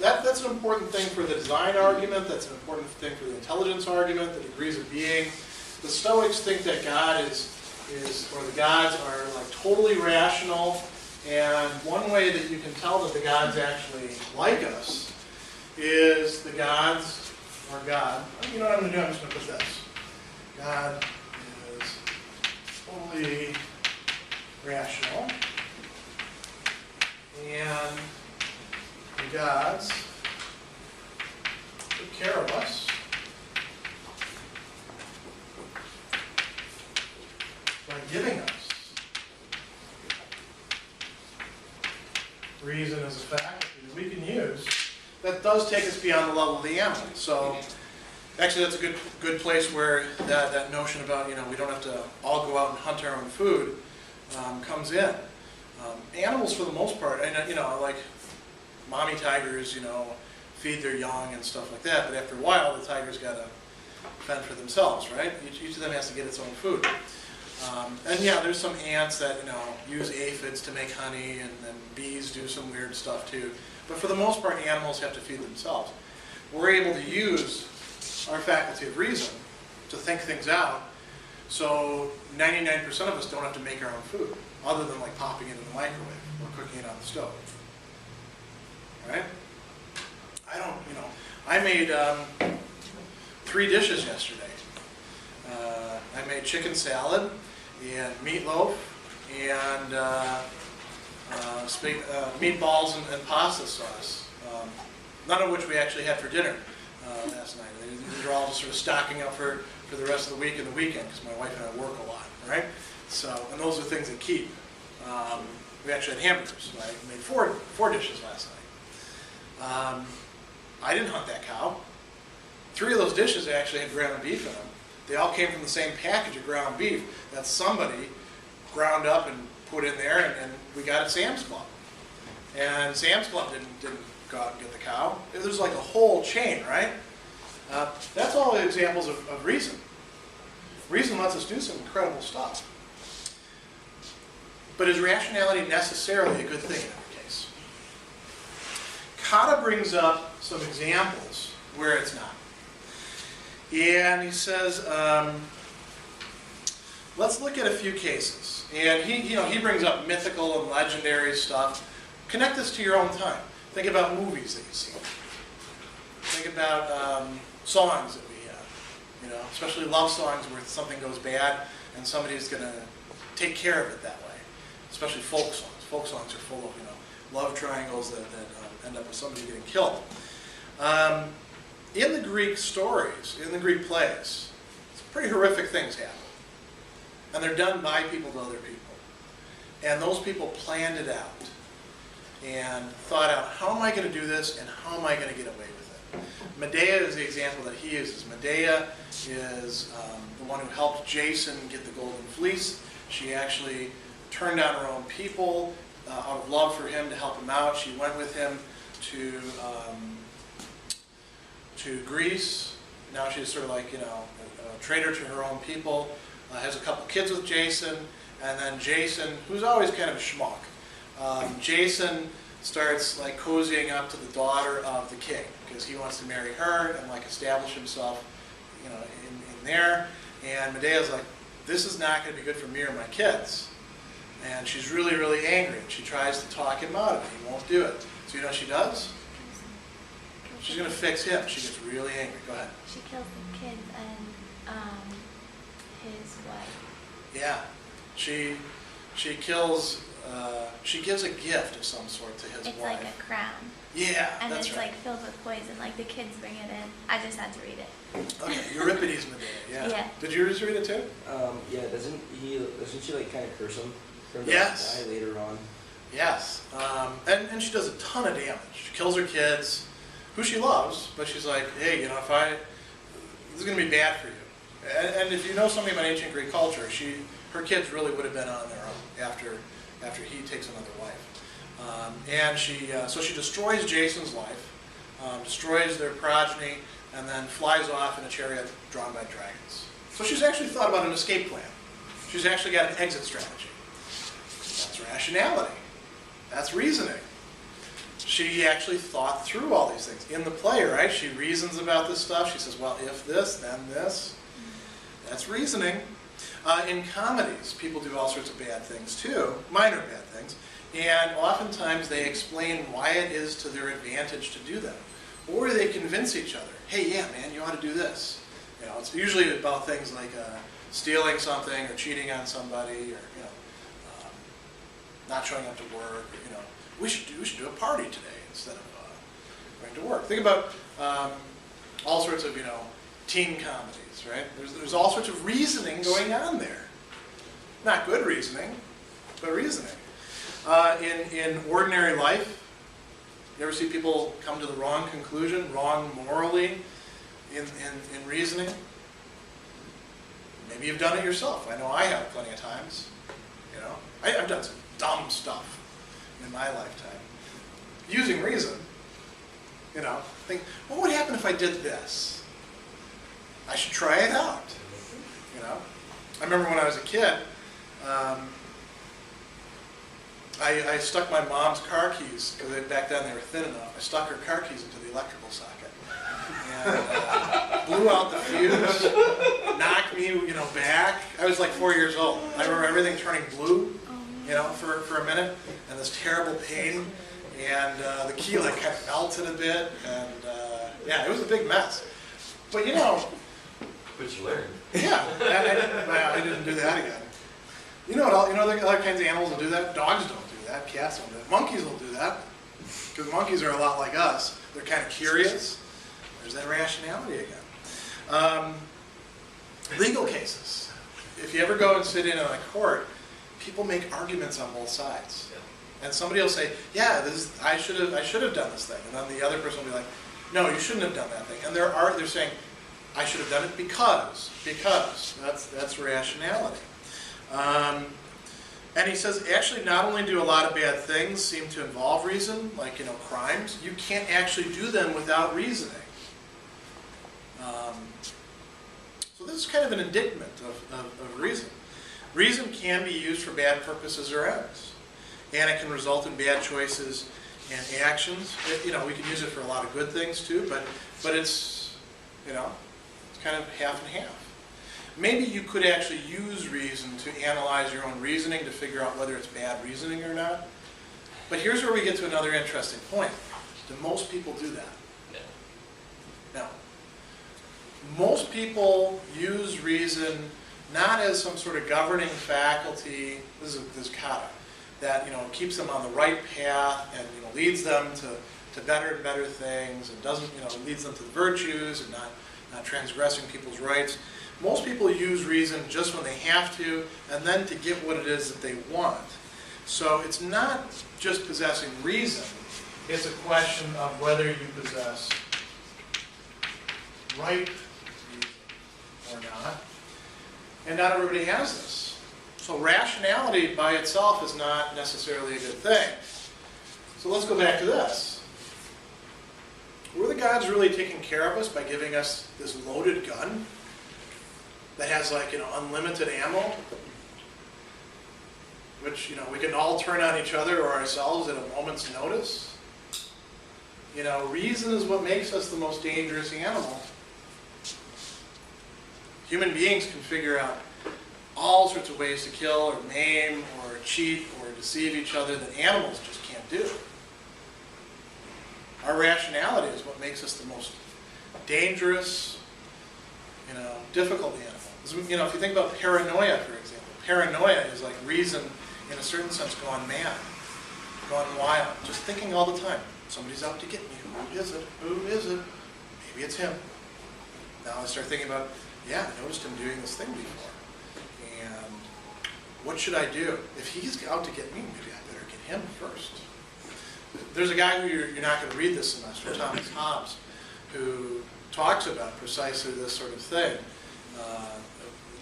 That's an important thing for the design argument. That's an important thing for the intelligence argument, the degrees of being. The Stoics think that God or the gods are like totally rational, and one way that you can tell that the gods actually like us is the gods, or God, you know what I'm going to do? I'm just going to put this. God is totally rational, and the gods take care of us by giving us reason as a faculty that we can use that does take us beyond the level of the animal. So actually that's a good place where that notion about, we don't have to all go out and hunt our own food comes in. Animals for the most part, and like mommy tigers, feed their young and stuff like that, but after a while the tigers got to fend for themselves, right? Each of them has to get its own food. And yeah, there's some ants that use aphids to make honey, and then bees do some weird stuff too. But for the most part, animals have to feed themselves. We're able to use our faculty of reason to think things out, so 99% of us don't have to make our own food, other than like popping it in the microwave or cooking it on the stove. Right? I made 3 dishes yesterday. I made chicken salad and meatloaf and meatballs and pasta sauce, none of which we actually had for dinner last night. These are all just sort of stocking up for the rest of the week and the weekend, because my wife and I work a lot, right? So, and those are things that keep. We actually had hamburgers. So I made 4 dishes last night. I didn't hunt that cow. 3 of those dishes actually had ground beef in them. They all came from the same package of ground beef that somebody ground up and put in there, and we got at Sam's Club. And Sam's Club didn't go out and get the cow. There's like a whole chain, right? That's all examples of reason. Reason lets us do some incredible stuff. But is rationality necessarily a good thing in every case? Cotta brings up some examples where it's not. And he says, let's look at a few cases. And he brings up mythical and legendary stuff. Connect this to your own time. Think about movies that you see. Think about songs that we have. Especially love songs where something goes bad and somebody's going to take care of it that way. Especially folk songs. Folk songs are full of love triangles that end up with somebody getting killed. In the Greek stories, in the Greek plays, pretty horrific things happen. And they're done by people to other people. And those people planned it out and thought out, how am I going to do this and how am I going to get away with it? Medea is the example that he uses. Medea is the one who helped Jason get the golden fleece. She actually turned down her own people out of love for him to help him out. She went with him to Greece. Now she's sort of like, a traitor to her own people. Has a couple kids with Jason. And then Jason, who's always kind of a schmuck, Jason starts like cozying up to the daughter of the king because he wants to marry her and like establish himself, in there. And Medea's like, this is not going to be good for me or my kids. And she's really, really angry. And she tries to talk him out of it. He won't do it. So you know what she does? She's going to fix him. She gets really angry. Go ahead. She kills the kids and his wife. Yeah. She kills, she gives a gift of some sort to his It's wife. like a crown. Yeah, And that's it's right. like filled with poison. Like the kids bring it in. I just had to read it. Okay, Euripides Medea, yeah. Yeah. Did you just read it too? Yeah, doesn't she like kind of curse him for him to Yes. die later on? Yes. And she does a ton of damage. She kills her kids, who she loves, but she's like, hey, you know, this is going to be bad for you. And if you know something about ancient Greek culture, her kids really would have been on their own after he takes another wife. So she destroys Jason's life, destroys their progeny, and then flies off in a chariot drawn by dragons. So she's actually thought about an escape plan. She's actually got an exit strategy. That's rationality. That's reasoning. She actually thought through all these things. In the play, right, she reasons about this stuff. She says, well, if this, then this. That's reasoning. In comedies, people do all sorts of bad things too, minor bad things, and oftentimes they explain why it is to their advantage to do them. Or they convince each other, hey, yeah, man, you ought to do this. You know, it's usually about things like stealing something or cheating on somebody, or not showing up to work. Or, we should do a party today instead of going to work. Think about all sorts of teen comedies, right? There's all sorts of reasoning going on there. Not good reasoning, but reasoning. In ordinary life, you ever see people come to the wrong conclusion, wrong morally, in reasoning? Maybe you've done it yourself. I know I have plenty of times. I've done some dumb stuff in my lifetime. Using reason, think, what would happen if I did this? I should try it out. I remember when I was a kid, I stuck my mom's car keys, because back then they were thin enough, I stuck her car keys into the electrical socket. And blew out the fuse, knocked me, back. I was like 4 years old. I remember everything turning blue, for a minute, and this terrible pain. And the key kind of melted a bit, and yeah, it was a big mess. But But you learned. yeah, I didn't do that again. The other kinds of animals will do that? Dogs don't do that, cats don't do that. Monkeys will do that, because monkeys are a lot like us. They're kind of curious. There's that rationality again. Legal cases. If you ever go and sit in on a court, people make arguments on both sides. And somebody will say, yeah, I should have done this thing. And then the other person will be like, no, you shouldn't have done that thing. And they're saying, I should have done it because. That's rationality. And he says, actually, not only do a lot of bad things seem to involve reason, like, crimes, you can't actually do them without reasoning. So this is kind of an indictment of reason. Reason can be used for bad purposes or ends. And it can result in bad choices and actions. We can use it for a lot of good things too, but it's, it's kind of half and half. Maybe you could actually use reason to analyze your own reasoning to figure out whether it's bad reasoning or not. But here's where we get to another interesting point. Do most people do that? No. Most people use reason not as some sort of governing faculty, this is Cotta, that keeps them on the right path and leads them to better and better things, and doesn't leads them to the virtues and not transgressing people's rights. Most people use reason just when they have to, and then to get what it is that they want. So it's not just possessing reason, it's a question of whether you possess right reason or not. And not everybody has this. So rationality by itself is not necessarily a good thing. So let's go back to this. Were the gods really taking care of us by giving us this loaded gun that has unlimited ammo, which we can all turn on each other or ourselves at a moment's notice? Reason is what makes us the most dangerous animal. Human beings can figure out all sorts of ways to kill or maim or cheat or deceive each other that animals just can't do. Our rationality is what makes us the most dangerous, difficult animal. If you think about paranoia, for example, paranoia is like reason, in a certain sense, gone mad, gone wild, just thinking all the time. Somebody's out to get me. Who is it? Who is it? Maybe it's him. Now I start thinking about, yeah, I noticed him doing this thing before. And what should I do? If he's out to get me, maybe I better get him first. There's a guy who you're not going to read this semester, Thomas Hobbes, who talks about precisely this sort of thing,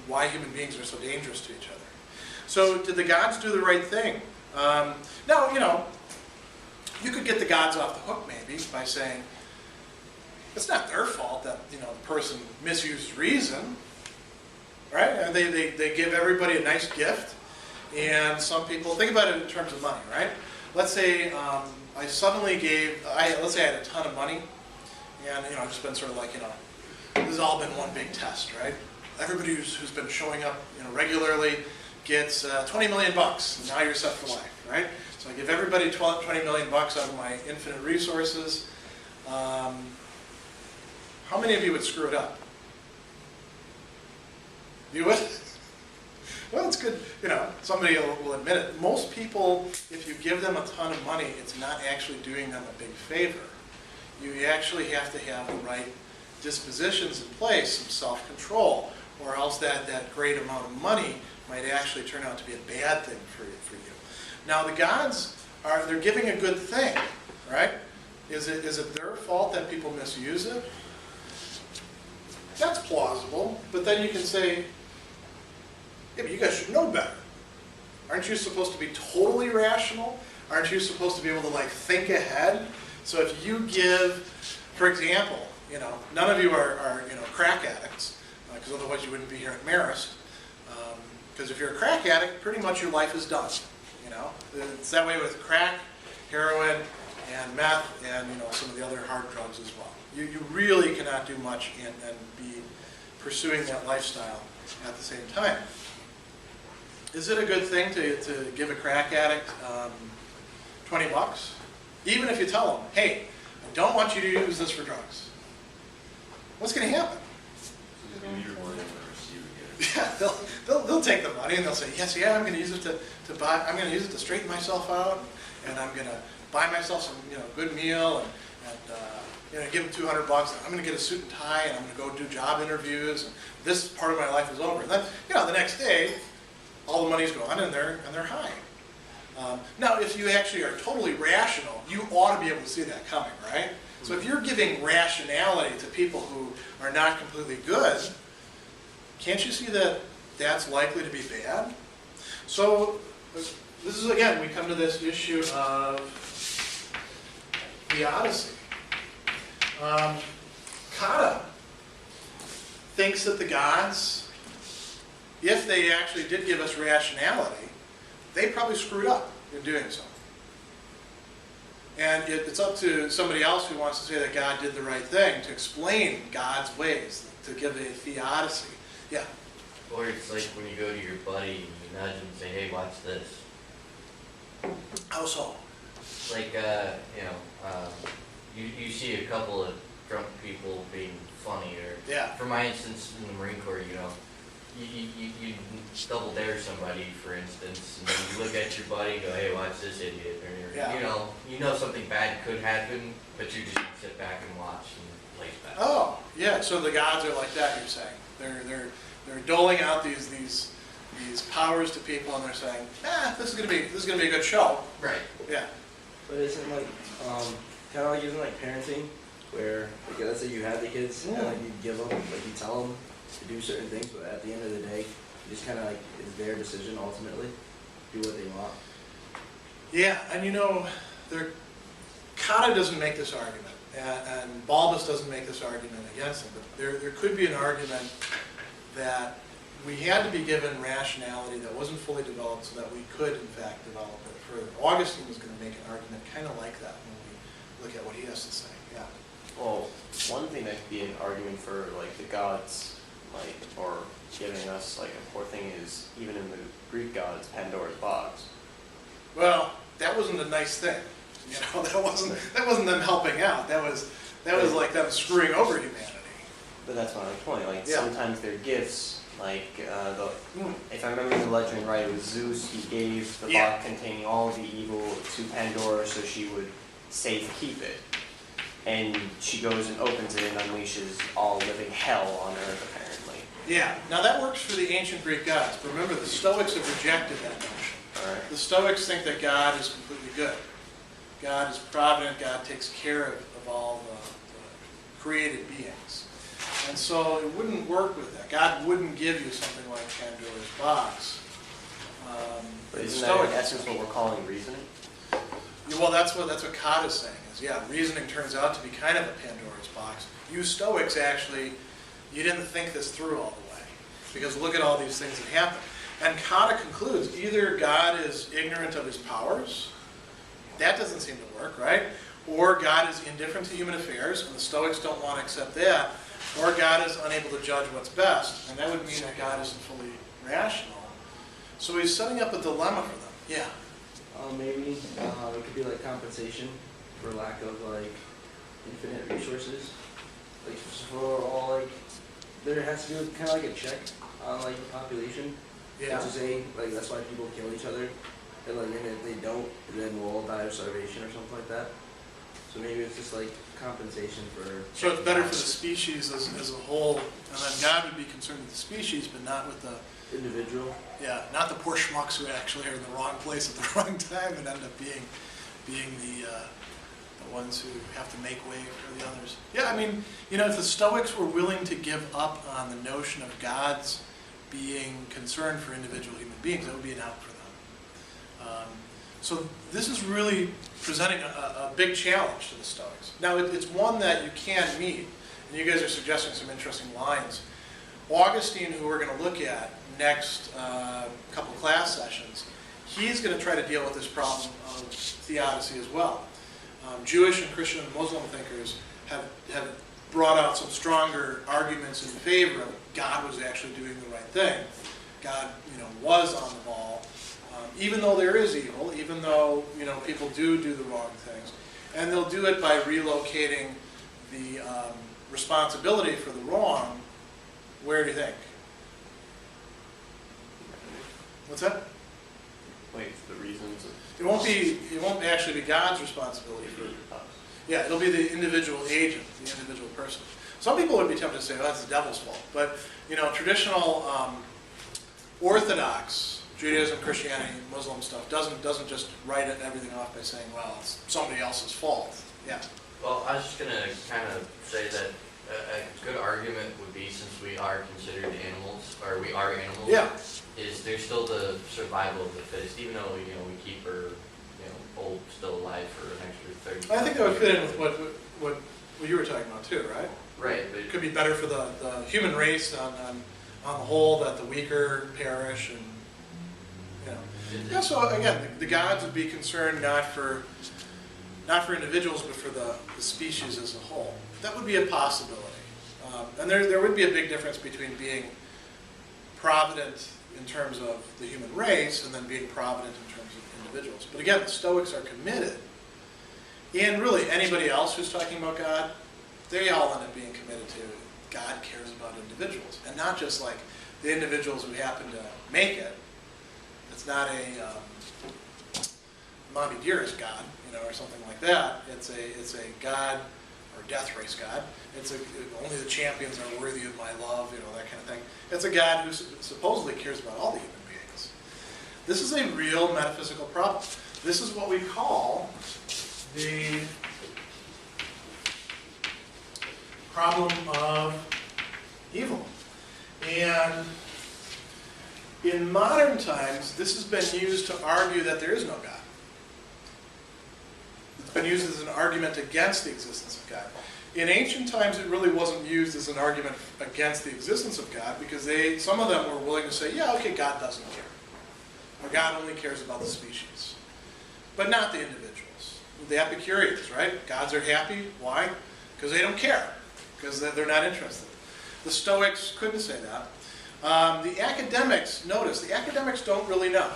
why human beings are so dangerous to each other. So did the gods do the right thing? Now, you could get the gods off the hook maybe by saying, it's not their fault that the person misused reason, right? And they give everybody a nice gift, and some people, think about it in terms of money, right? Let's say I suddenly let's say I had a ton of money, and I've just been sort of like, this has all been one big test, right? Everybody who's been showing up regularly gets 20 million bucks, and now you're set for life, right? So I give everybody 20 million bucks out of my infinite resources. How many of you would screw it up? You would? Well, it's good, somebody will admit it. Most people, if you give them a ton of money, it's not actually doing them a big favor. You actually have to have the right dispositions in place, some self-control, or else that great amount of money might actually turn out to be a bad thing for you. Now, the gods they're giving a good thing, right? Is it their fault that people misuse it? That's plausible, but then you can say, yeah, but you guys should know better. Aren't you supposed to be totally rational? Aren't you supposed to be able to think ahead? So if you give, for example, none of you are crack addicts, because otherwise you wouldn't be here at Marist. Because if you're a crack addict, pretty much your life is done. It's that way with crack, heroin, and meth, and some of the other hard drugs as well. You really cannot do much and be pursuing that lifestyle at the same time. Is it a good thing to give a crack addict 20 bucks? Even if you tell them, hey, I don't want you to use this for drugs. What's going to happen? Yeah, they'll take the money and they'll say, yes, yeah, I'm going to use it to buy. I'm going to use it to straighten myself out, and I'm going to buy myself some good meal, and give them 200 bucks. And I'm going to get a suit and tie, and I'm going to go do job interviews. And this part of my life is over. And then the next day, all the money's gone, and they're high. Now, if you actually are totally rational, you ought to be able to see that coming, right? So if you're giving rationality to people who are not completely good, can't you see that that's likely to be bad? So this is, again, we come to this issue of theodicy. Cotta thinks that the gods, if they actually did give us rationality, they probably screwed up in doing so. And it's up to somebody else who wants to say that God did the right thing to explain God's ways, to give a theodicy. Yeah? Or it's like when you go to your buddy and you nudge him and say, hey, watch this. How so? Like, you see a couple of drunk people being funny, or Yeah. for my instance, in the Marine Corps, you double dare somebody, for instance, and then you look at your buddy and go, hey, watch this idiot, or Yeah. you know something bad could happen, but you just sit back and watch and play back. Oh, yeah. So the gods are like that, you're saying. They're doling out these powers to people, and they're saying, this is gonna be a good show. Right. Yeah. But isn't kind of like using parenting, where let's say you have the kids and you give them, you tell them to do certain things, but at the end of the day, you just kind of it's their decision ultimately, do what they want. Yeah, and Cotta doesn't make this argument, and Balbus doesn't make this argument against him, but there could be an argument that we had to be given rationality that wasn't fully developed so that we could, in fact, develop it further. Augustine was going to make an argument kind of like that when we look at what he has to say. Yeah. Well, one thing that could be an argument for the gods, or giving us a poor thing is even in the Greek gods, Pandora's box. Well, that wasn't a nice thing. You know, that wasn't them helping out. That was like them screwing over humanity. But that's my point. Like Yeah. sometimes they're gifts. Like if I remember the legend right, it was Zeus. He gave the Yeah. box containing all the evil to Pandora so she would keep it. And she goes and opens it and unleashes all living hell on Earth, apparently. Yeah. Now that works for the ancient Greek gods. But remember, the Stoics have rejected that notion. Alright. The Stoics think that God is completely good. God is provident. God takes care of all the created beings. And so it wouldn't work with that. God wouldn't give you something like Pandora's box. But The isn't that in Stoics- essence what we're calling reasoning? Yeah, well, that's what Cotta's saying is, yeah, reasoning turns out to be kind of a Pandora's box. You Stoics actually, you didn't think this through all the way, because look at all these things that happen. And Cotta concludes, either God is ignorant of his powers, that doesn't seem to work, right? Or God is indifferent to human affairs, and the Stoics don't want to accept that, or God is unable to judge what's best, and that would mean that God isn't fully rational. So he's setting up a dilemma for them. Yeah. Maybe it could be like compensation for lack of like infinite resources. Like for all like there has to be kind of like a check on like the population. Yeah. To say like that's why people kill each other, and like and if they don't, then we'll all die of starvation or something like that. So maybe it's just like compensation for. So it's better for the species as a whole, and then God would be concerned with the species, but not with the Individual. yeah, not the poor schmucks who actually are in the wrong place at the wrong time and end up being the ones who have to make way for the others. Yeah, I mean, you know, if the Stoics were willing to give up on the notion of God's being concerned for individual human beings, that would be an out for them. So this is really presenting a big challenge to the Stoics. Now, it's one that you can meet, and you guys are suggesting some interesting lines. Augustine, who we're going to look at next couple class sessions, he's going to try to deal with this problem of theodicy as well. Jewish and Christian and Muslim thinkers have brought out some stronger arguments in favor of God was actually doing the right thing. God, you know, was on the ball, even though there is evil, even though, you know, people do the wrong things, and they'll do it by relocating the responsibility for the wrong. Where do you think? What's that? Like the reasons of It won't actually be God's responsibility for it. Yeah, it'll be the individual agent, the individual person. Some people would be tempted to say, well, that's the devil's fault. But, you know, traditional Orthodox Judaism, Christianity, Muslim stuff doesn't just write everything off by saying, well, it's somebody else's fault. Yeah. Well, I was just going to kind of say that a good argument would be, since we are considered animals, or we are animals, Yeah. is there's still the survival of the fittest, even though, you know, we keep her, you know, old, still alive for an extra 30 I think that would fit in with what you were talking about too, right? Right, It but could be better for the human race on the whole, that the weaker perish, and you know. Yeah, so again, the gods would be concerned not for individuals, but for the species as a whole. That would be a possibility. And there would be a big difference between being provident in terms of the human race and then being provident in terms of individuals. But again, the Stoics are committed, and really anybody else who's talking about God, they all end up being committed to God cares about individuals, and not just like the individuals who happen to make it. It's not a Mommy Dearest God, you know, or something like that. It's a God, or death race God. It's only the champions are worthy of my love, you know, that kind of thing. It's a God who supposedly cares about all the human beings. This is a real metaphysical problem. This is what we call the problem of evil. And in modern times, this has been used to argue that there is no God. It's been used as an argument against the existence of God. In ancient times, it really wasn't used as an argument against the existence of God, because some of them were willing to say, yeah, okay, God doesn't care. Or God only cares about the species. But not the individuals. The Epicureans, right? Gods are happy. Why? Because they don't care. Because they're not interested. The Stoics couldn't say that. The academics, notice, the academics don't really know.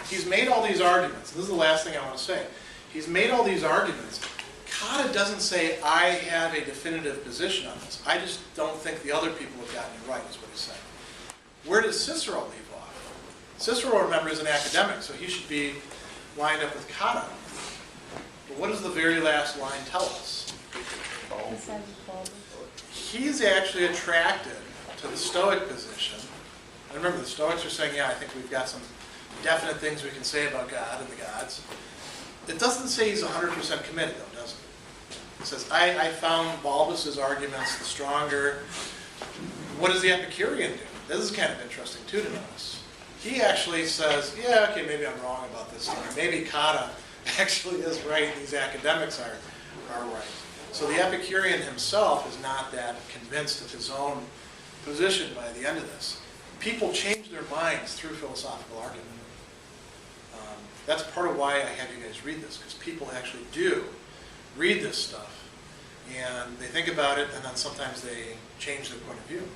He's made all these arguments. This is the last thing I want to say. He's made all these arguments. Cotta doesn't say, I have a definitive position on this. I just don't think the other people have gotten it right, is what he's saying. Where does Cicero leave off? Cicero, remember, is an academic, so he should be lined up with Cotta. But what does the very last line tell us? It says bulbous. He's actually attracted to the Stoic position. And remember, the Stoics are saying, yeah, I think we've got some definite things we can say about God and the gods. It doesn't say he's 100% committed, though, does it? It says, I found Balbus's arguments the stronger. What does the Epicurean do? This is kind of interesting, too, to notice. He actually says, yeah, okay, maybe I'm wrong about this thing. Maybe Cotta actually is right, and these academics are right. So the Epicurean himself is not that convinced of his own position by the end of this. People change their minds through philosophical argument. That's part of why I have you guys read this, because people actually do read this stuff, and they think about it, and then sometimes they change their point of view.